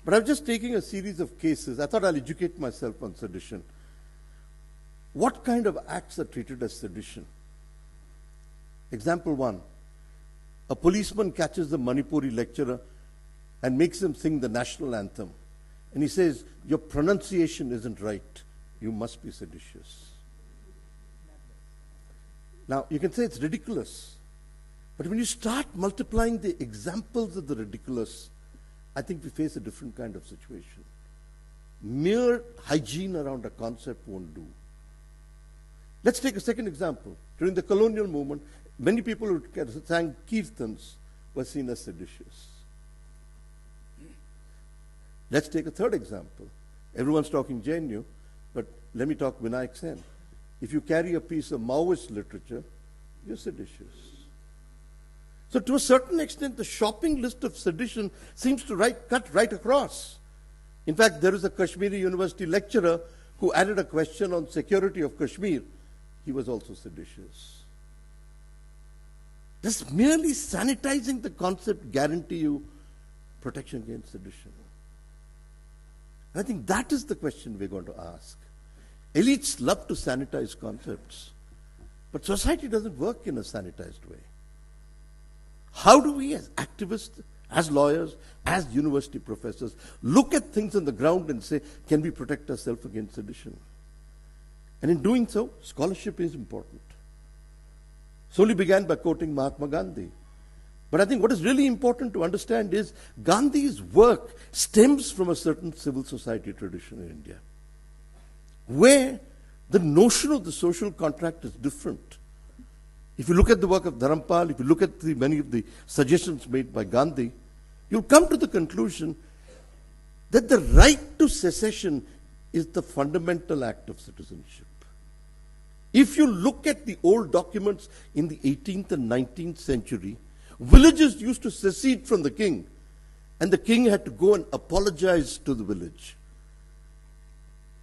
Speaker 7: But I'm just taking a series of cases. I thought I'll educate myself on sedition. What kind of acts are treated as sedition? Example one. A policeman catches the Manipuri lecturer and makes him sing the national anthem. And he says, your pronunciation isn't right. You must be seditious. Now, you can say it's ridiculous. But when you start multiplying the examples of the ridiculous, I think we face a different kind of situation. Mere hygiene around a concept won't do. Let's take a second example. During the colonial movement, many people who sang kirtans were seen as seditious. Let's take a third example. Everyone's talking JNU, but let me talk Vinayak Sen. If you carry a piece of Maoist literature, you're seditious. So to a certain extent, the shopping list of sedition seems to cut right across. In fact, there is a Kashmiri University lecturer who added a question on security of Kashmir. He was also seditious. Does merely sanitizing the concept guarantee you protection against sedition? I think that is the question we're going to ask. Elites love to sanitize concepts, but society doesn't work in a sanitized way. How do we as activists, as lawyers, as university professors, look at things on the ground and say, can we protect ourselves against sedition? And in doing so, scholarship is important. Soli began by quoting Mahatma Gandhi. But I think what is really important to understand is Gandhi's work stems from a certain civil society tradition in India, where the notion of the social contract is different. If you look at the work of Dharampal, if you look at many of the suggestions made by Gandhi, you'll come to the conclusion that the right to secession is the fundamental act of citizenship. If you look at the old documents in the 18th and 19th century, villages used to secede from the king, and the king had to go and apologize to the village.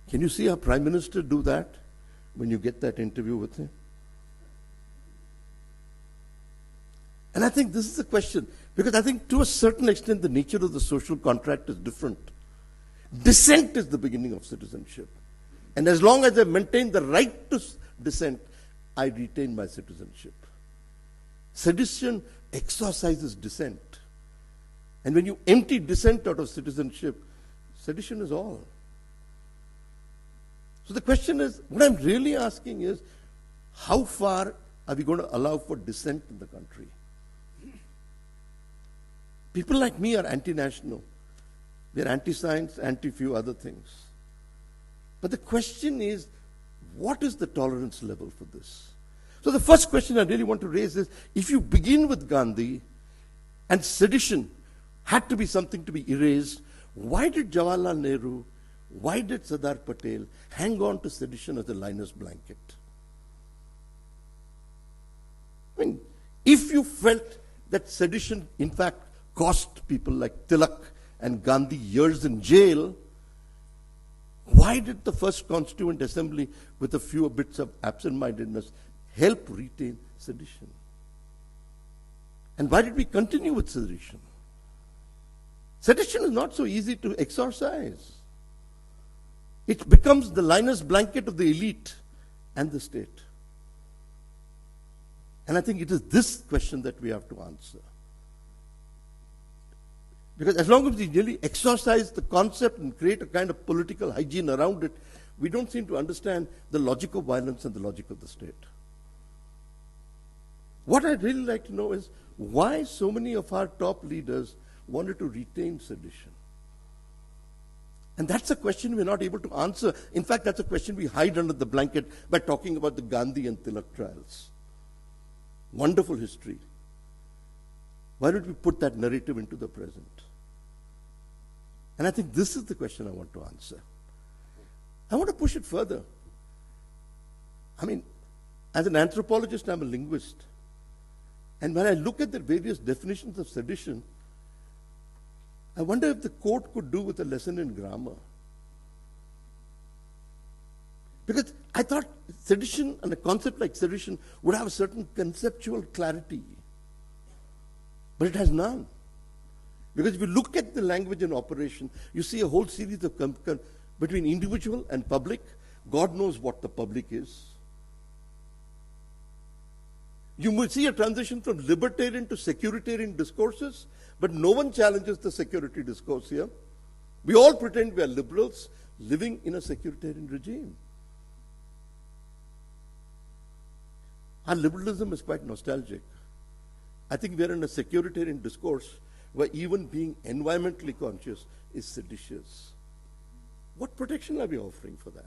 Speaker 7: Can you see our Prime Minister do that when you get that interview with him? And I think this is the question, because I think to a certain extent the nature of the social contract is different. Dissent is the beginning of citizenship. And as long as I maintain the right to dissent, I retain my citizenship. Sedition exorcises dissent. And when you empty dissent out of citizenship, sedition is all. So the question is, what I'm really asking is, how far are we going to allow for dissent in the country? People like me are anti-national. They're anti-science, anti-few other things. But the question is, what is the tolerance level for this? So the first question I really want to raise is, if you begin with Gandhi and sedition had to be something to be erased, why did Jawaharlal Nehru, why did Sardar Patel hang on to sedition as a liner's blanket? I mean, if you felt that sedition in fact cost people like Tilak and Gandhi years in jail, why did the first Constituent Assembly, with a few bits of absent-mindedness, help retain sedition? And why did we continue with sedition? Sedition is not so easy to exorcise. It becomes the liner's blanket of the elite and the state. And I think it is this question that we have to answer. Because as long as we really exorcise the concept and create a kind of political hygiene around it, we don't seem to understand the logic of violence and the logic of the state. What I'd really like to know is why so many of our top leaders wanted to retain sedition. And that's a question we're not able to answer. In fact, that's a question we hide under the blanket by talking about the Gandhi and Tilak trials. Wonderful history. Why don't we put that narrative into the present? And I think this is the question I want to answer. I want to push it further. I mean, as an anthropologist, I'm a linguist. And when I look at the various definitions of sedition, I wonder if the court could do with a lesson in grammar. Because I thought sedition and a concept like sedition would have a certain conceptual clarity. But it has none. Because if you look at the language in operation, you see a whole series of between individual and public. God knows what the public is. You will see a transition from libertarian to securitarian discourses, but no one challenges the security discourse here. We all pretend we are liberals living in a securitarian regime. Our liberalism is quite nostalgic. I think we are in a securitarian discourse where even being environmentally conscious is seditious. What protection are we offering for that?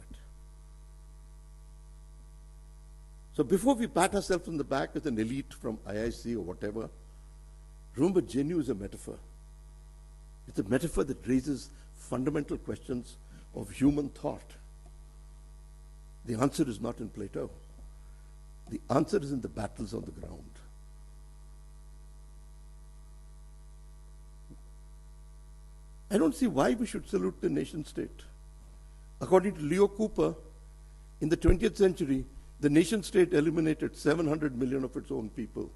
Speaker 7: So before we pat ourselves on the back as an elite from IIC or whatever, remember JNU is a metaphor. It's a metaphor that raises fundamental questions of human thought. The answer is not in Plato. The answer is in the battles on the ground. I don't see why we should salute the nation state. According to Leo Cooper, in the 20th century, the nation state eliminated 700 million of its own people.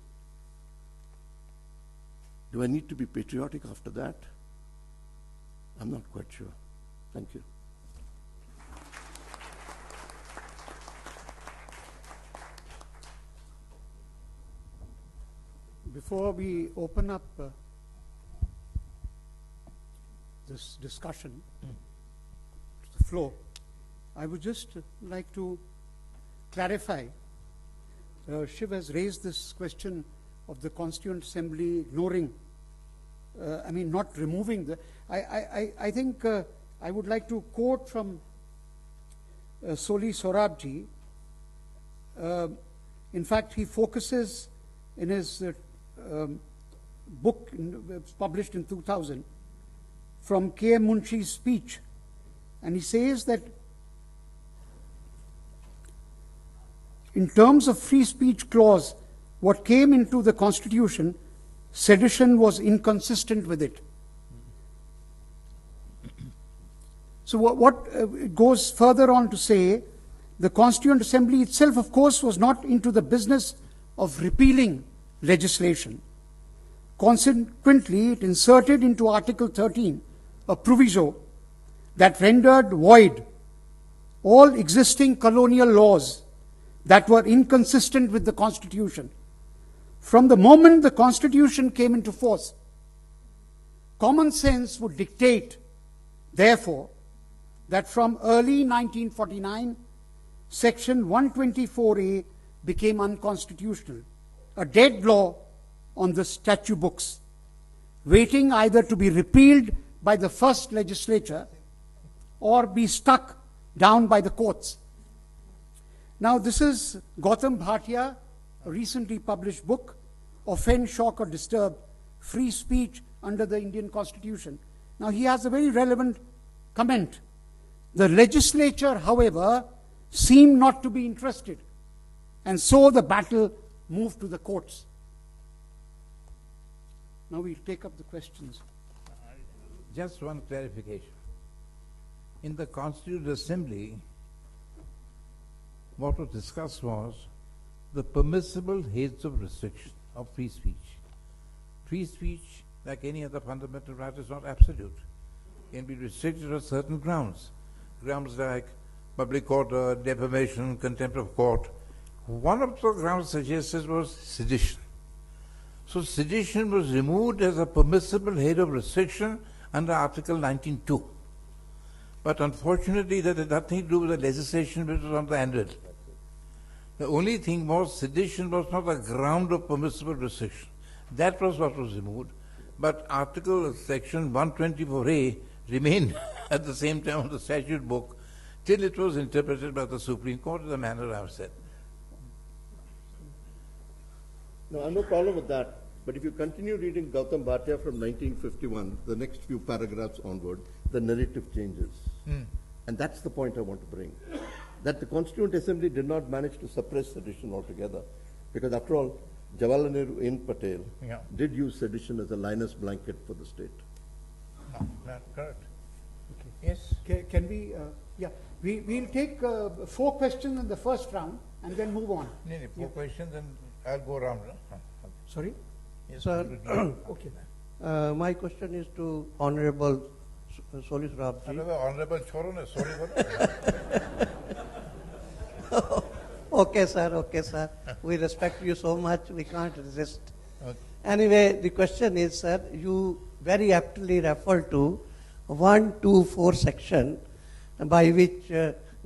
Speaker 7: Do I need to be patriotic after that? I'm not quite sure. Thank you.
Speaker 1: Before we open up this discussion to the floor, I would just like to clarify. Shiv has raised this question of the Constituent Assembly ignoring, not removing the. I think I would like to quote from Soli Sorabji. In fact, he focuses in his book published in 2000 from K.M. Munshi's speech, and he says that in terms of free speech clause, what came into the Constitution, sedition was inconsistent with it. So what goes further on to say, the Constituent Assembly itself, of course, was not into the business of repealing legislation. Consequently, it inserted into Article 13 a proviso that rendered void all existing colonial laws that were inconsistent with the Constitution. From the moment the Constitution came into force, common sense would dictate, therefore, that from early 1949, Section 124A became unconstitutional, a dead law on the statute books, waiting either to be repealed by the first legislature or be struck down by the courts. Now, this is Gautam Bhatia, a recently published book, Offend, Shock or Disturb, Free Speech under the Indian Constitution. Now, he has a very relevant comment. The legislature, however, seemed not to be interested, and so the battle moved to the courts. Now we'll take up the questions.
Speaker 4: Just one clarification. In the Constituent Assembly, what was discussed was the permissible heads of restriction of free speech. Free speech, like any other fundamental right, is not absolute. It can be restricted on certain grounds. Grounds like public order, defamation, contempt of court. One of the grounds suggested was sedition. So sedition was removed as a permissible head of restriction under Article 19(2). But unfortunately, that had nothing to do with the legislation which was on the anvil. The only thing was sedition was not a ground of permissible restriction. That was what was removed. But Section 124A remained at the same time on the statute book till it was interpreted by the Supreme Court in the manner I have said.
Speaker 7: No, I have no problem with that. But if you continue reading Gautam Bhatia from 1951, the next few paragraphs onward, the narrative changes. And that's the point I want to bring. That the Constituent Assembly did not manage to suppress sedition altogether. Because after all, Jawaharlal Nehru in Patel did use sedition as a linus blanket for the state.
Speaker 4: No, not correct.
Speaker 1: Okay.
Speaker 4: Yes?
Speaker 1: Can we, we'll take 4 questions in the first round and then move on.
Speaker 4: No, 4 questions and I'll go around.
Speaker 1: Sorry?
Speaker 4: Yes,
Speaker 8: Sir,
Speaker 1: Okay.
Speaker 8: my question is to Honorable Solis Rabji.
Speaker 4: Honorable Choron, sorry for that.
Speaker 8: Okay, sir. We respect you so much, we can't resist.
Speaker 4: Okay.
Speaker 8: Anyway, the question is, sir, you very aptly refer to 124 section by which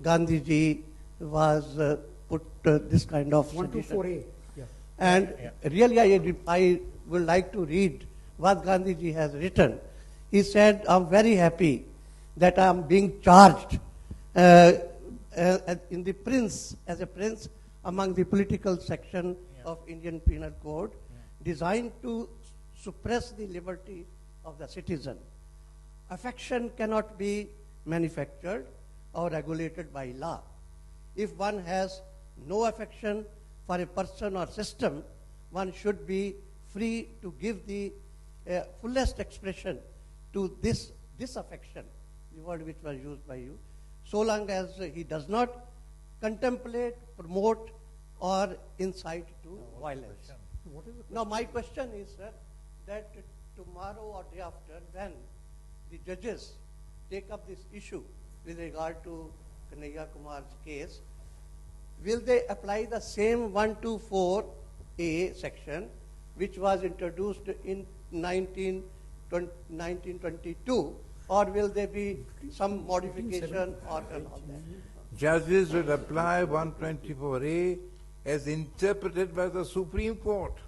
Speaker 8: Gandhiji was put this kind of sedition.
Speaker 1: 124A. Yeah.
Speaker 8: And really, I would like to read what Gandhiji has written. He said, I'm very happy that I'm being charged in the prince, as a prince among the political section of Indian Penal Code, designed to suppress the liberty of the citizen. Affection cannot be manufactured or regulated by law. If one has no affection for a person or system, one should be free to give the fullest expression to this affection, the word which was used by you, so long as he does not contemplate, promote, or incite to violence. Now, my question is, sir, that tomorrow or day after, when the judges take up this issue with regard to Kanhaiya Kumar's case, will they apply the same 124A section which was introduced in 1922, or will there be some modification or and all that?
Speaker 4: Judges will apply 124A as interpreted by the Supreme Court.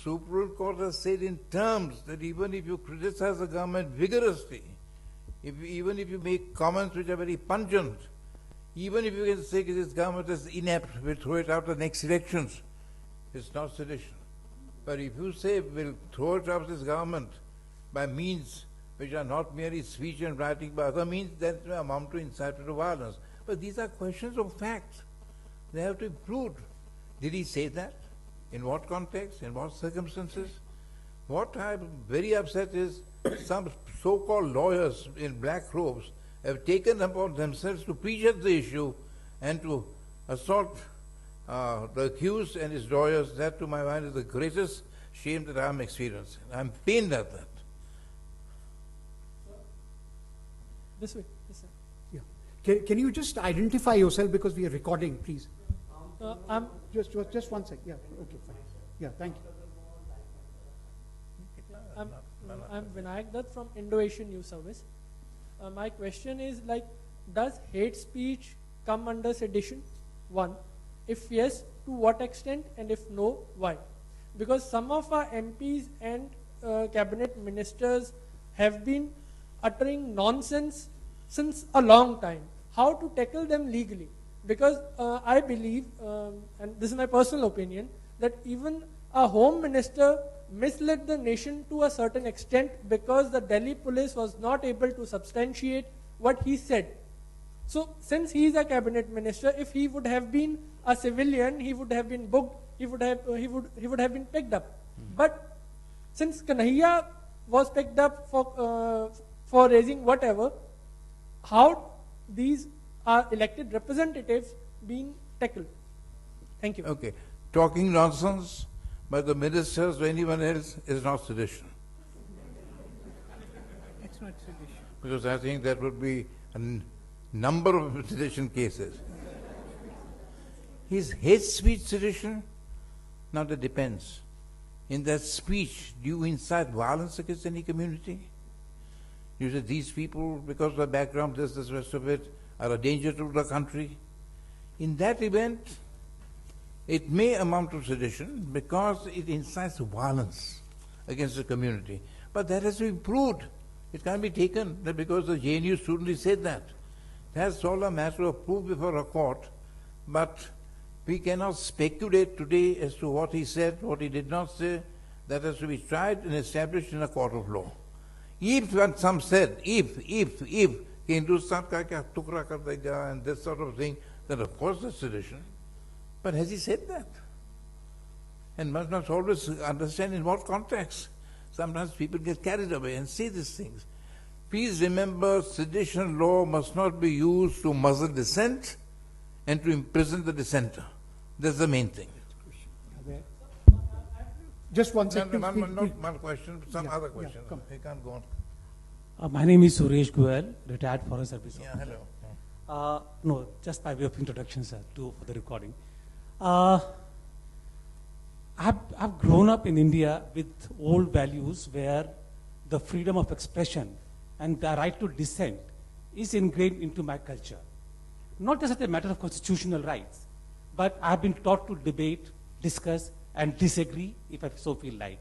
Speaker 4: Supreme Court has said in terms that even if you criticize the government vigorously, even if you make comments which are very pungent, even if you can say this government is inept, we'll throw it out the next elections, it's not sedition. But if you say we'll throw it out this government by means which are not merely speech and writing, but other means, that may amount to incitement to violence. But these are questions of fact. They have to be proved. Did he say that? In what context? In what circumstances? What I'm very upset is some so-called lawyers in black robes have taken upon themselves to prejudge the issue and to assault the accused and his lawyers. That, to my mind, is the greatest shame that I'm experiencing. I'm pained at that.
Speaker 1: This way. This way. Yeah. Can you just identify yourself because we are recording, please?
Speaker 9: I'm
Speaker 1: Just one second. Yeah, okay, fine. Yeah, thank you.
Speaker 9: I'm Vinayak Dutt from Indo-Asian News Service. My question is like, does hate speech come under sedition? One, if yes, to what extent, and if no, why? Because some of our MPs and cabinet ministers have been uttering nonsense since a long time. How to tackle them legally? Because I believe, and this is my personal opinion, that even a home minister misled the nation to a certain extent because the Delhi police was not able to substantiate what he said. So since he is a cabinet minister, if he would have been a civilian, he would have been booked, he would have been picked up. But since Kanhaiya was picked up for raising whatever, how these are elected representatives being tackled? Thank you.
Speaker 4: Okay. Talking nonsense by the ministers or anyone else is not sedition.
Speaker 5: It's not sedition.
Speaker 4: Because I think that would be a number of sedition cases. Is hate speech sedition? Now that depends. In that speech, do you incite violence against any community? You say these people, because of their background, this, rest of it, are a danger to the country. In that event, it may amount to sedition because it incites violence against the community. But that has to be proved. It can't be taken that because the JNU student said that. That's all a matter of proof before a court. But we cannot speculate today as to what he said, what he did not say. That has to be tried and established in a court of law. If what some said, if Hindustan ka kya tukra kar dega and this sort of thing, then of course that's sedition. But has he said that? And must not always understand in what context. Sometimes people get carried away and say these things. Please remember, sedition law must not be used to muzzle dissent and to imprison the dissenter. That's the main thing.
Speaker 1: Just one second.
Speaker 4: Not one question, some other question. He can't go on.
Speaker 10: My name is Suresh Goel, retired Forest Service officer.
Speaker 4: Yeah, hello.
Speaker 10: No, just by way of introduction, sir, for the recording. I've grown up in India with old values where the freedom of expression and the right to dissent is ingrained into my culture. Not just as a matter of constitutional rights, but I've been taught to debate, discuss, and disagree if I so feel like.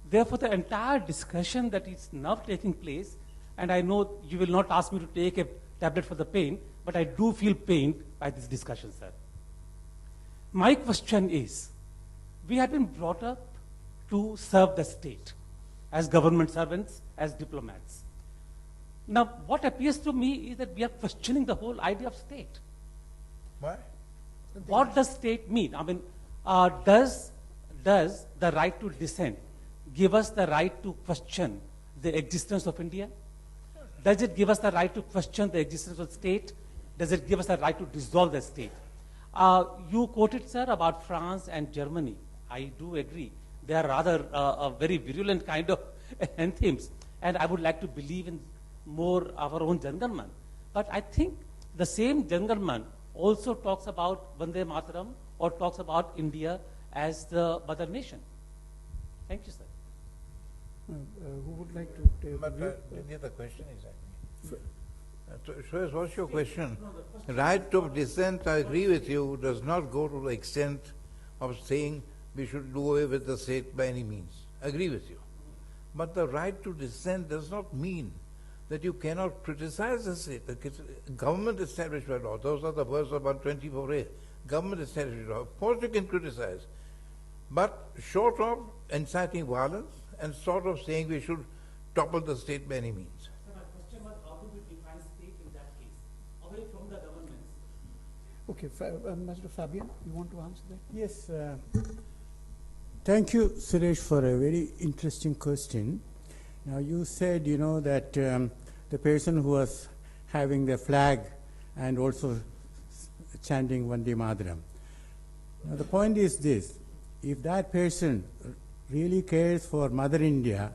Speaker 10: Therefore, the entire discussion that is now taking place, and I know you will not ask me to take a tablet for the pain, but I do feel pained by this discussion, sir. My question is, we have been brought up to serve the state as government servants, as diplomats. Now, what appears to me is that we are questioning the whole idea of state.
Speaker 4: Why?
Speaker 10: What does state mean? I mean, does the right to dissent give us the right to question the existence of India? Does it give us the right to question the existence of the state? Does it give us the right to dissolve the state? You quoted, sir, about France and Germany. I do agree. They are rather a very virulent kind of anthems. And I would like to believe in more our own gentleman. But I think the same gentleman also talks about Vande Mataram or talks about India as the mother nation. Thank you, sir.
Speaker 1: Who would like to take
Speaker 4: But didn't get the question exactly. So what's your question? Right of dissent, I agree with you, does not go to the extent of saying we should do away with the state by any means. I agree with you. But the right to dissent does not mean that you cannot criticize the state. The government established by law, those are the words of 124A. Government established by law. Of course you can criticize. But short of inciting violence and sort of saying we should topple the state by any means.
Speaker 10: So my question was, how do we define state in that case, away from the governments?
Speaker 1: Okay, Mr. Fabian, you want to answer that?
Speaker 6: Yes. Thank you, Suresh, for a very interesting question. Now, you said, that the person who was having the flag and also chanting Vande Mataram. Now, the point is this. If that person really cares for Mother India,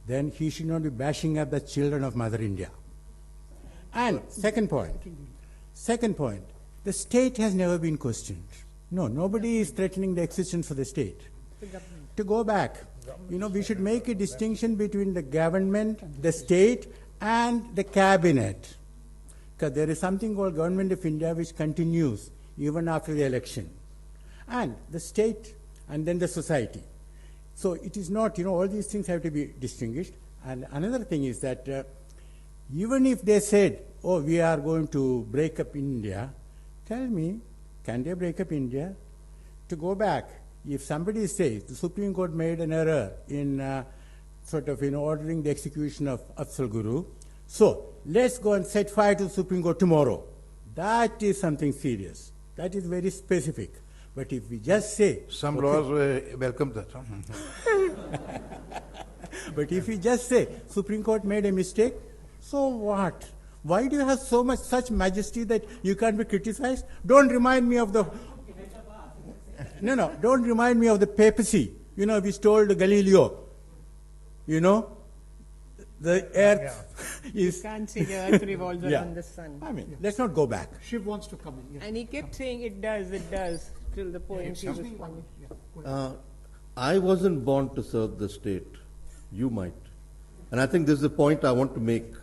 Speaker 6: then he should not be bashing up the children of Mother India. And second point, the state has never been questioned. No, nobody is threatening the existence of the state. To go back, we should make a distinction between the government, the state, and the cabinet. Because there is something called Government of India which continues even after the election. And the state, and then the society. So it is not, all these things have to be distinguished. And another thing is that even if they said, oh, we are going to break up India, tell me, can they break up India? To go back, if somebody says the Supreme Court made an error in ordering the execution of Afzal Guru, so let's go and set fire to the Supreme Court tomorrow. That is something serious. That is very specific. But if we just say...
Speaker 4: Some laws welcome that.
Speaker 6: But if we just say, Supreme Court made a mistake, so what? Why do you have such majesty that you can't be criticized? Don't remind me of the... No, don't remind me of the papacy. We told Galileo, the earth is...
Speaker 5: You can't say the earth revolves around the sun.
Speaker 6: I mean, let's not go back.
Speaker 1: Shiv wants to come in. Yes.
Speaker 5: And he kept saying it does, till the point he was funny.
Speaker 7: I wasn't born to serve the state. You might. And I think this is the point I want to make.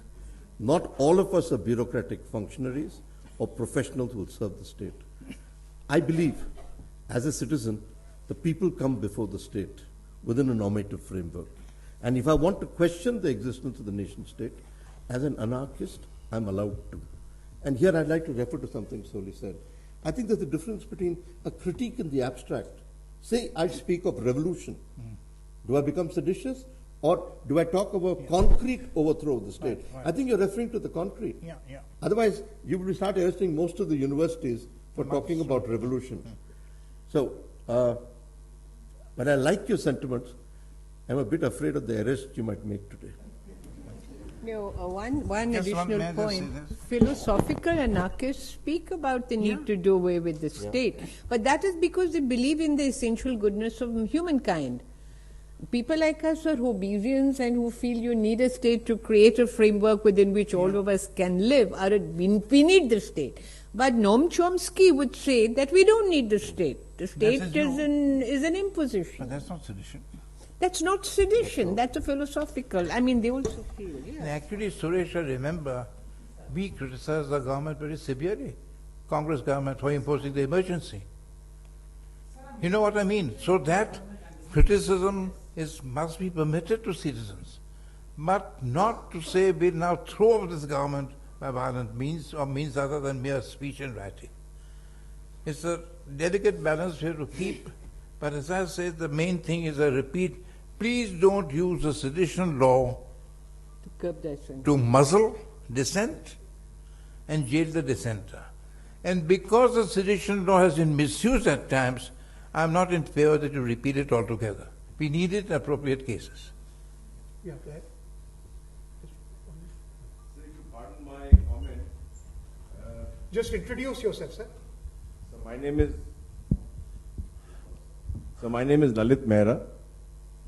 Speaker 7: Not all of us are bureaucratic functionaries or professionals who will serve the state. I believe, as a citizen, the people come before the state within a normative framework. And if I want to question the existence of the nation state, as an anarchist, I'm allowed to. And here I'd like to refer to something Soli said. I think there's a difference between a critique and the abstract. Say I speak of revolution. Do I become seditious? Or do I talk about concrete overthrow of the state?
Speaker 4: Right.
Speaker 7: I think you're referring to the concrete.
Speaker 4: Yeah.
Speaker 7: Otherwise, you will start arresting most of the universities for talking about revolution. So, but I like your sentiments. I'm a bit afraid of the arrest you might make today.
Speaker 5: No, one
Speaker 4: Just one
Speaker 5: additional
Speaker 4: man,
Speaker 5: point.
Speaker 4: just say this.
Speaker 5: Philosophical anarchists speak about the need to do away with the state. But that is because they believe in the essential goodness of humankind. People like us are Hobbesians and who feel you need a state to create a framework within which all of us can live. We need the state. But Noam Chomsky would say that we don't need the state. The state is an imposition.
Speaker 4: But that's not sedition.
Speaker 5: That's not sedition. That's a philosophical. I mean, they also feel. Yeah.
Speaker 4: And actually, Suresh, I remember, we criticized the government very severely, Congress government, for imposing the emergency. You know what I mean? So that criticism must be permitted to citizens, but not to say we'll now throw off this government by violent means or means other than mere speech and writing. It's a delicate balance we have to keep, but as I said, the main thing is, I repeat, please don't use the sedition law
Speaker 5: To curb dissent.
Speaker 4: to muzzle dissent and jail the dissenter. And because the sedition law has been misused at times, I'm not in favor that you repeal it altogether. We need it in appropriate cases.
Speaker 1: Yeah, go ahead.
Speaker 11: Sir, if you pardon my comment.
Speaker 1: Just introduce yourself, sir.
Speaker 11: So my name is Lalit Mehra.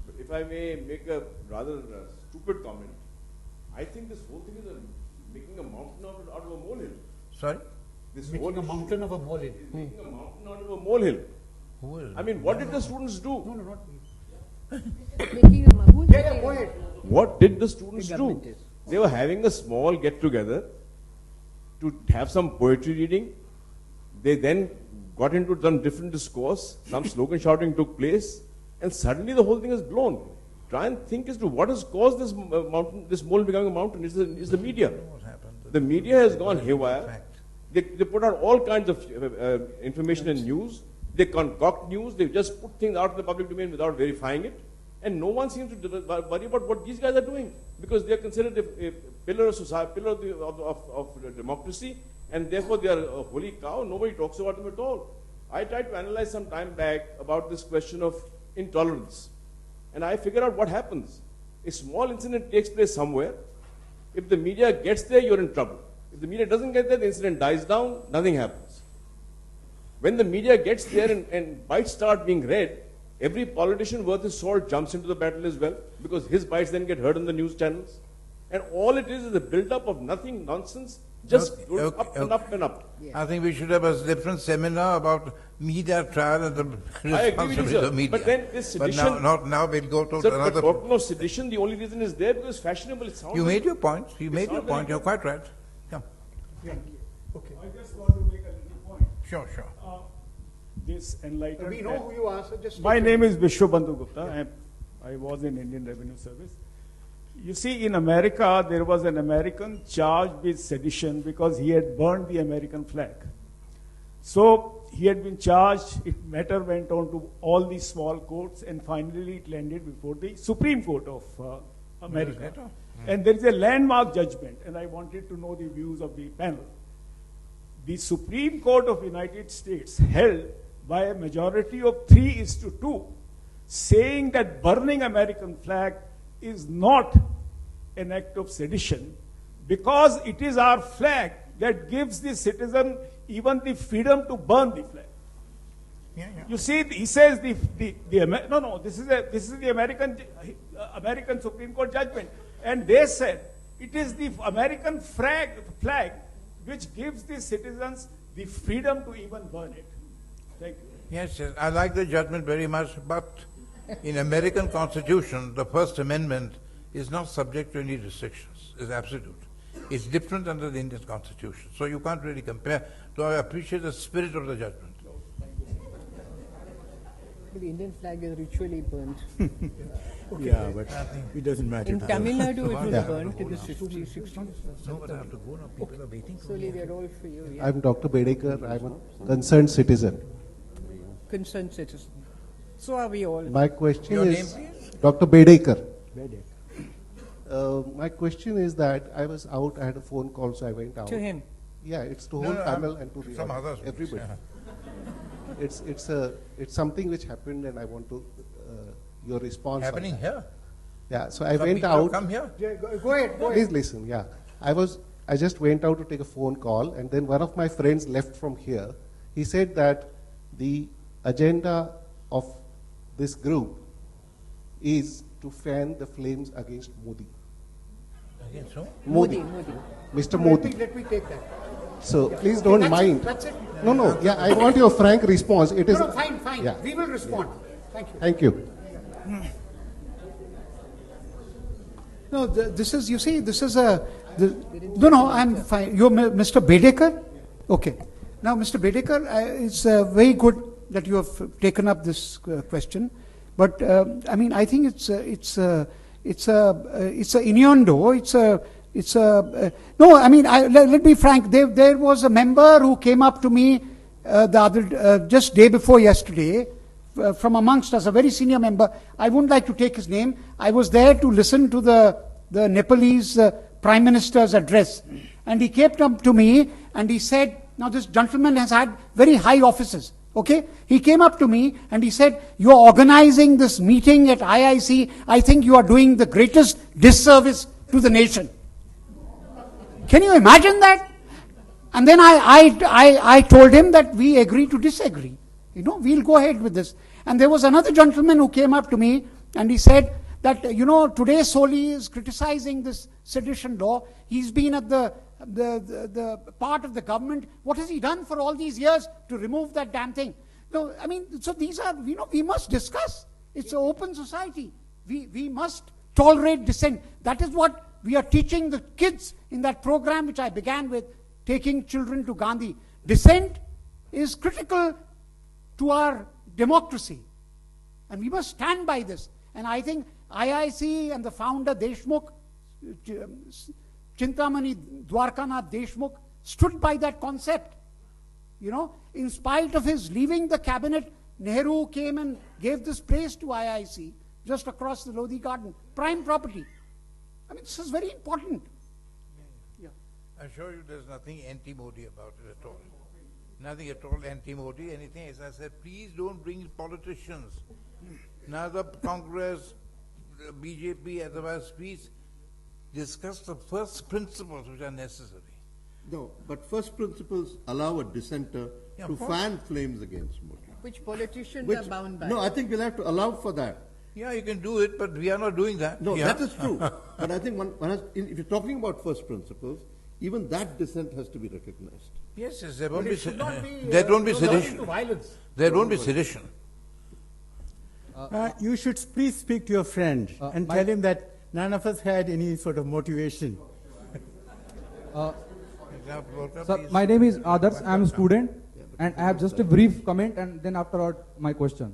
Speaker 11: But if I may make a rather stupid comment, I think this whole thing is making a mountain out of a molehill.
Speaker 4: Sorry?
Speaker 11: This
Speaker 1: Making a mountain of a molehill.
Speaker 11: is making a mountain out of a molehill. I mean, what did the students do?
Speaker 1: No, not me.
Speaker 5: Making a who's
Speaker 1: Yeah, go ahead.
Speaker 11: What did the students
Speaker 5: The
Speaker 11: do?
Speaker 5: government is.
Speaker 11: They were having a small get-together to have some poetry reading. They then got into some different discourse. Some slogan shouting took place, and suddenly the whole thing is blown. Try and think as to what has caused this mountain, this mole becoming a mountain. It's the media.
Speaker 4: What happened?
Speaker 11: The media has gone haywire. They put out all kinds of information and news. They concoct news. They just put things out in the public domain without verifying it. And no one seems to worry about what these guys are doing, because they are considered a pillar of society, pillar of democracy, and therefore they are a holy cow. Nobody talks about them at all. I tried to analyze some time back about this question of intolerance, and I figured out what happens. A small incident takes place somewhere. If the media gets there, you're in trouble. If the media doesn't get there, the incident dies down, nothing happens. When the media gets there and bites start being read, every politician worth his salt jumps into the battle as well, because his bites then get heard on the news channels. And all it is a build-up of nothing, nonsense, Just
Speaker 4: Okay,
Speaker 11: up
Speaker 4: okay,
Speaker 11: and up and up.
Speaker 4: I think we should have a different seminar about media trial and the
Speaker 11: I agree with you,
Speaker 4: responsibility
Speaker 11: sir.
Speaker 4: of media.
Speaker 11: But then this
Speaker 4: But
Speaker 11: sedition-
Speaker 4: now we'll go to
Speaker 11: Sir, but
Speaker 4: another.
Speaker 11: talking of sedition, the only reason is there because fashionable. It sounds
Speaker 4: You
Speaker 11: like-
Speaker 4: made your point. You made your
Speaker 11: sounds
Speaker 4: point.
Speaker 11: very
Speaker 4: You're quite right. Yeah.
Speaker 12: I just want to make a little point.
Speaker 4: Sure, sure.
Speaker 12: This enlightened.
Speaker 1: We know who you are, so just.
Speaker 12: My name is Vishwabandhu Gupta. I was in Indian Revenue Service. You see, in America, there was an American charged with sedition because he had burned the American flag. So he had been charged. It matter went on to all the small courts, and finally it landed before the Supreme Court of America. And there is a landmark judgment, and I wanted to know the views of the panel. The Supreme Court of United States held by a majority of 3:2, saying that burning American flag is not an act of sedition because it is our flag that gives the citizen even the freedom to burn the flag. You see, he says this is the American Supreme Court judgment, and they said it is the American flag which gives the citizens the freedom to even burn it. Thank you.
Speaker 4: Yes, yes, I like the judgment very much, but in American Constitution, the First Amendment is not subject to any restrictions. It's absolute. It's different under the Indian Constitution. So you can't really compare. So I appreciate the spirit of the judgment.
Speaker 5: The Indian flag is ritually burnt.
Speaker 6: Yeah, but it doesn't matter.
Speaker 5: In
Speaker 6: to
Speaker 5: Tamil
Speaker 6: them.
Speaker 5: Nadu, it was
Speaker 6: Yeah.
Speaker 5: burnt in the 60s.
Speaker 4: No, but I have to go now. People are waiting for
Speaker 5: Slowly,
Speaker 4: me.
Speaker 5: they're all for you. Yeah.
Speaker 13: I'm Dr. Bedekar. I'm a concerned citizen.
Speaker 5: Concerned citizen. So are we all.
Speaker 13: My question
Speaker 4: Your
Speaker 13: is,
Speaker 4: name, please?
Speaker 13: Dr. Bedekar. My question is that I was out, I had a phone call, so I went out.
Speaker 5: To him.
Speaker 13: Yeah, it's to
Speaker 4: No,
Speaker 13: whole
Speaker 4: no,
Speaker 13: panel and to the
Speaker 4: some
Speaker 13: audience,
Speaker 4: others.
Speaker 13: everybody.
Speaker 4: Yeah.
Speaker 13: It's something which happened, and I want to your response. on
Speaker 4: Happening
Speaker 13: that.
Speaker 4: here?
Speaker 13: Yeah, so I
Speaker 4: Some
Speaker 13: went
Speaker 4: people
Speaker 13: out.
Speaker 4: Come here.
Speaker 1: Yeah, go ahead.
Speaker 13: Please listen. Yeah, I just went out to take a phone call, and then one of my friends left from here. He said that the agenda of this group is to fan the flames against Modi.
Speaker 4: Again, so?
Speaker 13: Modi. Mr. Modi.
Speaker 1: Let me take that.
Speaker 13: So please don't
Speaker 1: That's
Speaker 13: mind.
Speaker 1: it, that's it.
Speaker 13: No. Yeah, I want your frank response. It is.
Speaker 1: No, fine.
Speaker 13: Yeah.
Speaker 1: We will respond. Thank you.
Speaker 13: Thank you.
Speaker 1: No, this is, you see, this is no, I'm fine. You're Mr. Bedekar? Okay. Now, Mr. Bedekar, it's very good that you have taken up this question. But, I mean, I think it's a innuendo. No, I mean, let me frank. There was a member who came up to me just day before yesterday, from amongst us, a very senior member. I wouldn't like to take his name. I was there to listen to the Nepalese Prime Minister's address. And he came up to me and he said, now this gentleman has had very high offices. Okay? He came up to me and he said, you are organizing this meeting at IIC. I think you are doing the greatest disservice to the nation. Can you imagine that? And then I told him that we agree to disagree. You know, we'll go ahead with this. And there was another gentleman who came up to me and he said that, today Soli is criticizing this sedition law. He's been at the part of the government. What has he done for all these years to remove that damn thing? No, I mean, so these are, we must discuss. It's an open society. We must tolerate dissent. That is what we are teaching the kids in that program which I began with, taking children to Gandhi. Dissent is critical to our democracy. And we must stand by this. And I think IIC and the founder Deshmukh, Chintamani Dwarkanath Deshmukh, stood by that concept. In spite of his leaving the cabinet, Nehru came and gave this place to IIC just across the Lodi Garden, prime property. I mean, this is very important. Yeah.
Speaker 4: I assure you there's nothing anti-Modi about it at all. Nothing at all anti-Modi, anything. As I said, please don't bring politicians. Neither Congress, BJP, otherwise, please discuss the first principles which are necessary.
Speaker 7: No, but first principles allow a dissenter to fan flames against Modi.
Speaker 5: Which politicians are bound by.
Speaker 7: No, I think we'll have to allow for that.
Speaker 4: Yeah, you can do it, but we are not doing that.
Speaker 7: No,
Speaker 4: Yeah.
Speaker 7: that is true. But I think if you're talking about first principles, even that dissent has to be recognized.
Speaker 4: Yes, yes, there won't
Speaker 1: But
Speaker 4: be,
Speaker 1: it should not be,
Speaker 4: there won't be
Speaker 1: resorting
Speaker 4: sedition.
Speaker 1: to violence.
Speaker 4: There won't be sedition.
Speaker 6: You should please speak to your friend and tell him that none of us had any sort of motivation.
Speaker 14: Sir, my name is Adarsh. I am a student, and I have just a brief comment, and then afterward my question.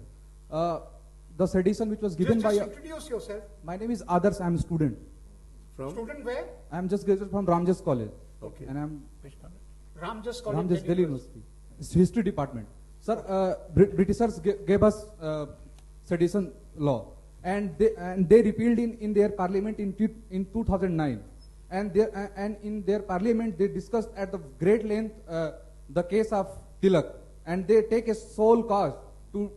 Speaker 14: The sedition which was given
Speaker 1: Just
Speaker 14: by
Speaker 1: introduce yourself.
Speaker 14: my name is Adarsh. I am a student.
Speaker 1: Student where?
Speaker 14: I am just graduated from Ramjas College.
Speaker 1: Okay.
Speaker 14: And I am
Speaker 1: Ramjas College.
Speaker 14: Ramjas Delhi University. It's history department. Sir, Britishers gave us sedition law, and they repealed in their parliament in 2009. And in their parliament they discussed at the great length the case of Tilak, and they take a sole cause to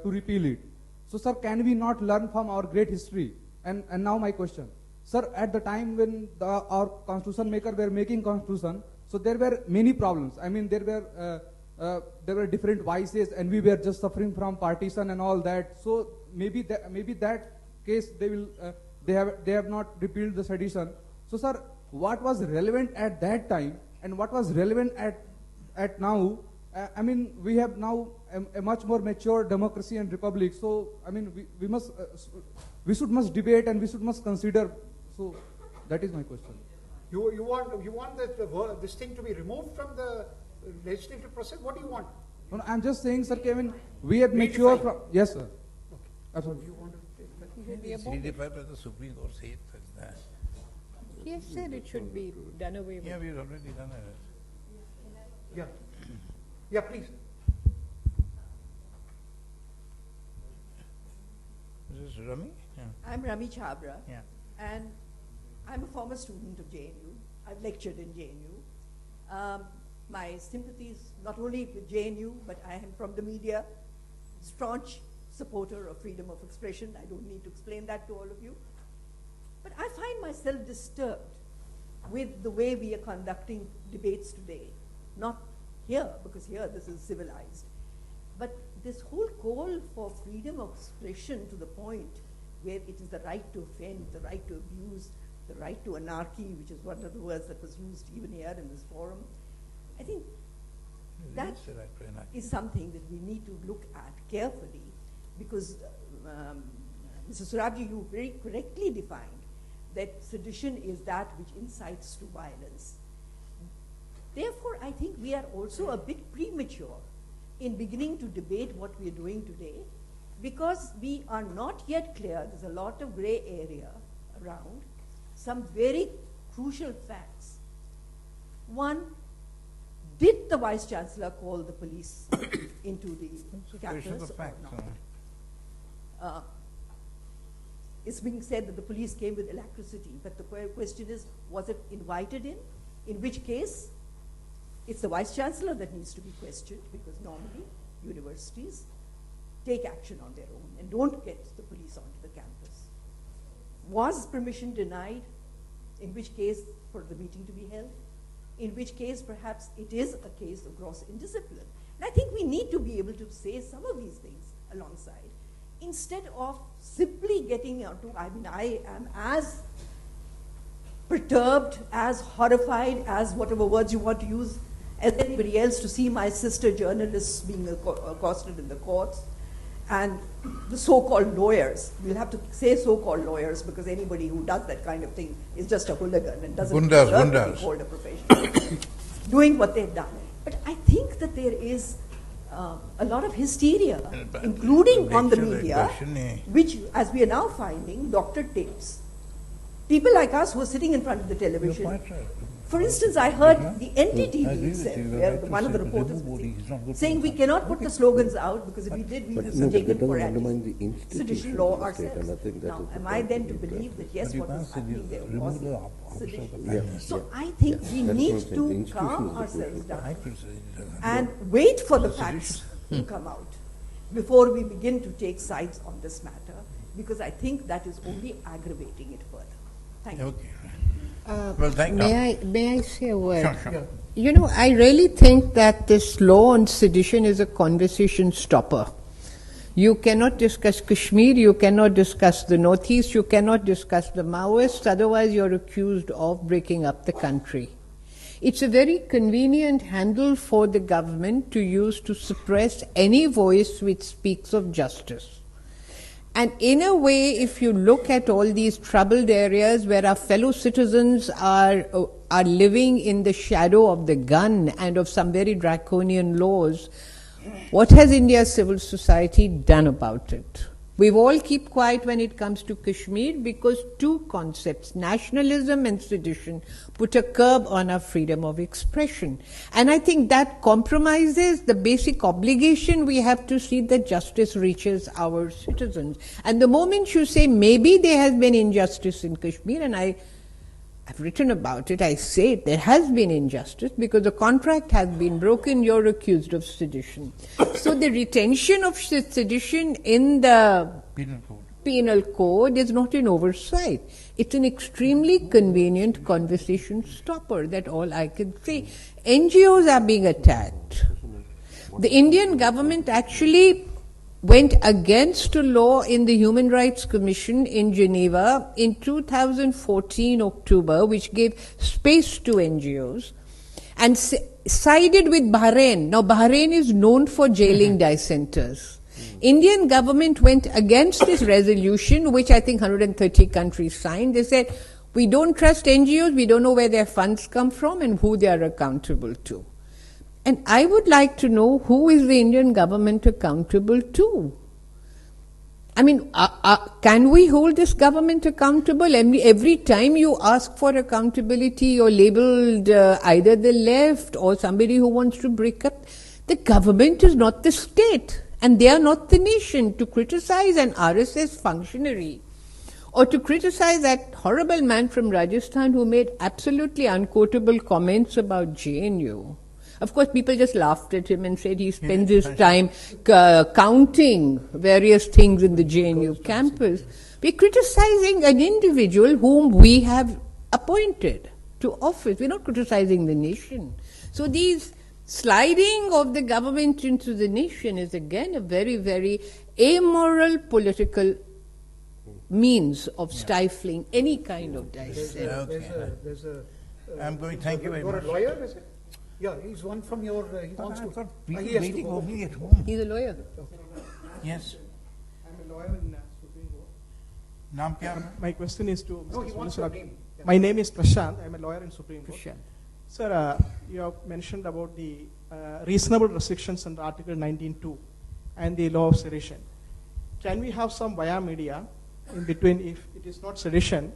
Speaker 14: repeal it. So, sir, can we not learn from our great history? And now my question, sir, at the time when our constitution maker were making constitution, so there were many problems. I mean, there were different vices, and we were just suffering from partition and all that. So maybe that case they have not repealed the sedition. So, sir, what was relevant at that time and what was relevant at now? I mean, we have now a much more mature democracy and republic. So, I mean, we must debate and must consider. So, that is my question.
Speaker 1: You want this thing to be removed from the legislative process? What do you want?
Speaker 14: No, I'm just saying, sir, Kevin, we have matured from. Yes, sir. Absolutely.
Speaker 4: It's redefined by the Supreme Court said that.
Speaker 5: He has said it should be done away with.
Speaker 4: Yeah, we've already done it.
Speaker 1: Yeah. Yeah, please.
Speaker 4: Is this Rami? Yeah.
Speaker 15: I'm Rami Chabra,
Speaker 4: Yeah.
Speaker 15: and I'm a former student of JNU. I've lectured in JNU. My sympathies not only with JNU, but I am from the media, staunch supporter of freedom of expression. I don't need to explain that to all of you. But I find myself disturbed with the way we are conducting debates today. Not here, because here this is civilized. But this whole call for freedom of expression to the point where it is the right to offend, the right to abuse, the right to anarchy, which is one of the words that was used even here in this forum. I think that is something that we need to look at carefully, because Mr. Sorabji, you very correctly defined that sedition is that which incites to violence. Therefore, I think we are also a bit premature in beginning to debate what we are doing today, because we are not yet clear. There's a lot of gray area around some very crucial facts. One, did the Vice Chancellor call the police into the campus or not? It's being said that the police came with alacrity, but the question is, was it invited in? In which case, it's the Vice Chancellor that needs to be questioned, because normally universities take action on their own and don't get the police onto the campus. Was permission denied? In which case, for the meeting to be held? In which case, perhaps it is a case of gross indiscipline. And I think we need to be able to say some of these things alongside, instead of simply getting onto, I mean, I am as perturbed, as horrified, as whatever words you want to use, as anybody else to see my sister journalists being accosted in the courts, and the so-called lawyers. We'll have to say so-called lawyers, because anybody who does that kind of thing is just a hooligan and doesn't deserve to be called a professional, doing what they've done. But I think that there is a lot of hysteria, including on the media, which, as we are now finding, doctored tapes. People like us who are sitting in front of the television. For instance, I heard the NTTV said, where one of the reporters was saying we cannot put the slogans out, because if we did, we would be taken for anti-sedition law ourselves. Now, am I then to believe that yes, what was happening there was sedition? So I think we need to calm ourselves down and wait for the facts to come out before we begin to take sides on this matter, because I think that is only aggravating it further. Thank you.
Speaker 4: Well, thank you.
Speaker 5: May I say a word?
Speaker 4: Sure, sure.
Speaker 5: You know, I really think that this law on sedition is a conversation stopper. You cannot discuss Kashmir, you cannot discuss the Northeast, you cannot discuss the Maoists, otherwise you're accused of breaking up the country. It's a very convenient handle for the government to use to suppress any voice which speaks of justice. And in a way, if you look at all these troubled areas where our fellow citizens are living in the shadow of the gun and of some very draconian laws, what has India's civil society done about it? We've all kept quiet when it comes to Kashmir because two concepts, nationalism and sedition, put a curb on our freedom of expression. And I think that compromises the basic obligation we have to see that justice reaches our citizens. And the moment you say maybe there has been injustice in Kashmir, and I've written about it, I say there has been injustice because the contract has been broken, you're accused of sedition. So the retention of sedition in the penal code is not an oversight. It's an extremely convenient conversation stopper, that's all I can say. NGOs are being attacked. The Indian government actually went against a law in the Human Rights Commission in Geneva in 2014 October, which gave space to NGOs, and sided with Bahrain. Now, Bahrain is known for jailing dissenters. Indian government went against this resolution, which I think 130 countries signed. They said, we don't trust NGOs, we don't know where their funds come from and who they are accountable to. And I would like to know who is the Indian government accountable to? I mean, can we hold this government accountable? Every time you ask for accountability, you're labeled either the left or somebody who wants to break up. The government is not the state, and they are not the nation. To criticize an RSS functionary or to criticize that horrible man from Rajasthan who made absolutely unquotable comments about JNU. Of course, people just laughed at him and said he spends his time counting various things in the JNU campus. We're criticizing an individual whom we have appointed to office. We're not criticizing the nation. So these sliding of the government into the nation is again a very, very amoral political means of stifling any kind of dissent.
Speaker 4: I'm going, thank you very much.
Speaker 1: You're a lawyer, is it? Yeah, he's one from your, he wants to.
Speaker 4: He's waiting for me at home.
Speaker 5: He's a lawyer.
Speaker 4: Yes.
Speaker 16: I'm a lawyer in Supreme Court.
Speaker 4: Naam kya?
Speaker 16: My question is to
Speaker 1: No, he
Speaker 16: Mr.
Speaker 1: wants your name.
Speaker 16: My name is Prashant. I'm a lawyer in Supreme Court.
Speaker 5: Prashant.
Speaker 16: Sir, you have mentioned about the reasonable restrictions under Article 19.2 and the law of sedition. Can we have some via media in between, if it is not sedition,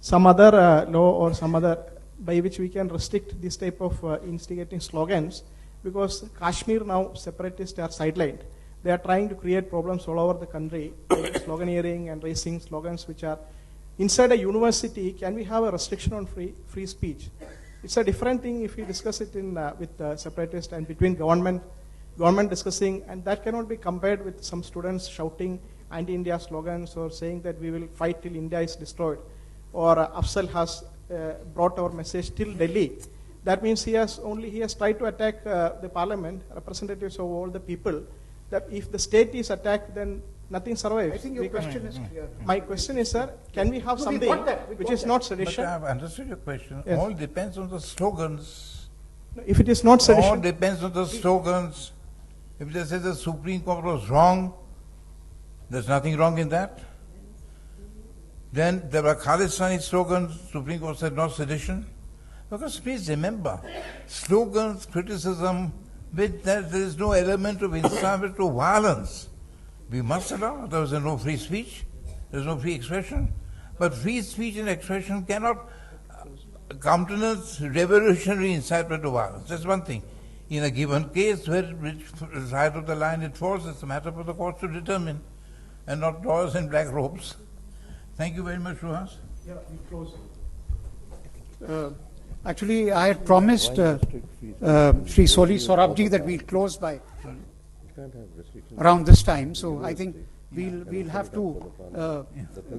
Speaker 16: some other law or some other by which we can restrict this type of instigating slogans, because Kashmir now separatists are sidelined. They are trying to create problems all over the country, like sloganeering and raising slogans which are inside a university. Can we have a restriction on free speech? It's a different thing if we discuss it in with separatists and between government discussing, and that cannot be compared with some students shouting anti-India slogans or saying that we will fight till India is destroyed, or Afzal has brought our message till Delhi. That means he has tried to attack the parliament, representatives of all the people, that if the state is attacked, then nothing survives.
Speaker 1: I think your question is clear.
Speaker 16: My question is, sir, can we have something which is not sedition?
Speaker 4: But I have understood your question.
Speaker 16: Yes.
Speaker 4: All depends on the slogans.
Speaker 16: If it is not sedition.
Speaker 4: All depends on the slogans. If they say the Supreme Court was wrong, there's nothing wrong in that. Then there were Khalistani slogans, Supreme Court said no sedition. Because please remember, slogans, criticism, with that there is no element of incitement to violence. We must allow, there is no free speech, there is no free expression. But free speech and expression cannot countenance revolutionary incitement to violence. That's one thing. In a given case, which side of the line it falls, it's a matter for the courts to determine, and not lawyers in black robes. Thank you very much, Rohas.
Speaker 1: Yeah, we close. Actually, I had promised Sri Soli Sorabji that we'll close by around this time. So I think we'll have to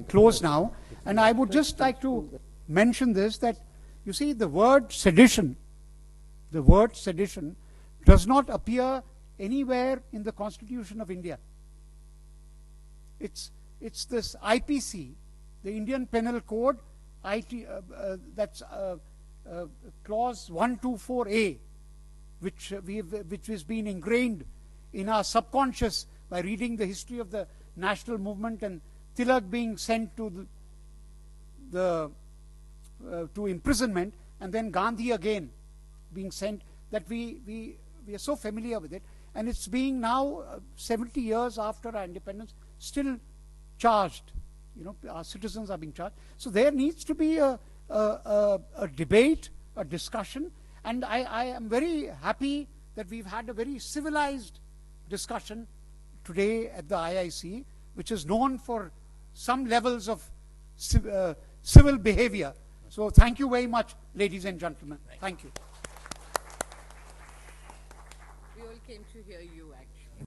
Speaker 1: close now. And I would just like to mention this, that you see the word sedition does not appear anywhere in the Constitution of India. It's this IPC, the Indian Penal Code, that's clause 124A, which has been ingrained in our subconscious by reading the history of the national movement and Tilak being sent to to imprisonment, and then Gandhi again being sent, that we are so familiar with it, and it's being now 70 years after our independence still charged. You know, our citizens are being charged. So there needs to be a debate, a discussion, and I am very happy that we've had a very civilized discussion today at the IIC, which is known for some levels of civil behavior. So thank you very much, ladies and gentlemen. Thank you.
Speaker 5: We all came to hear you.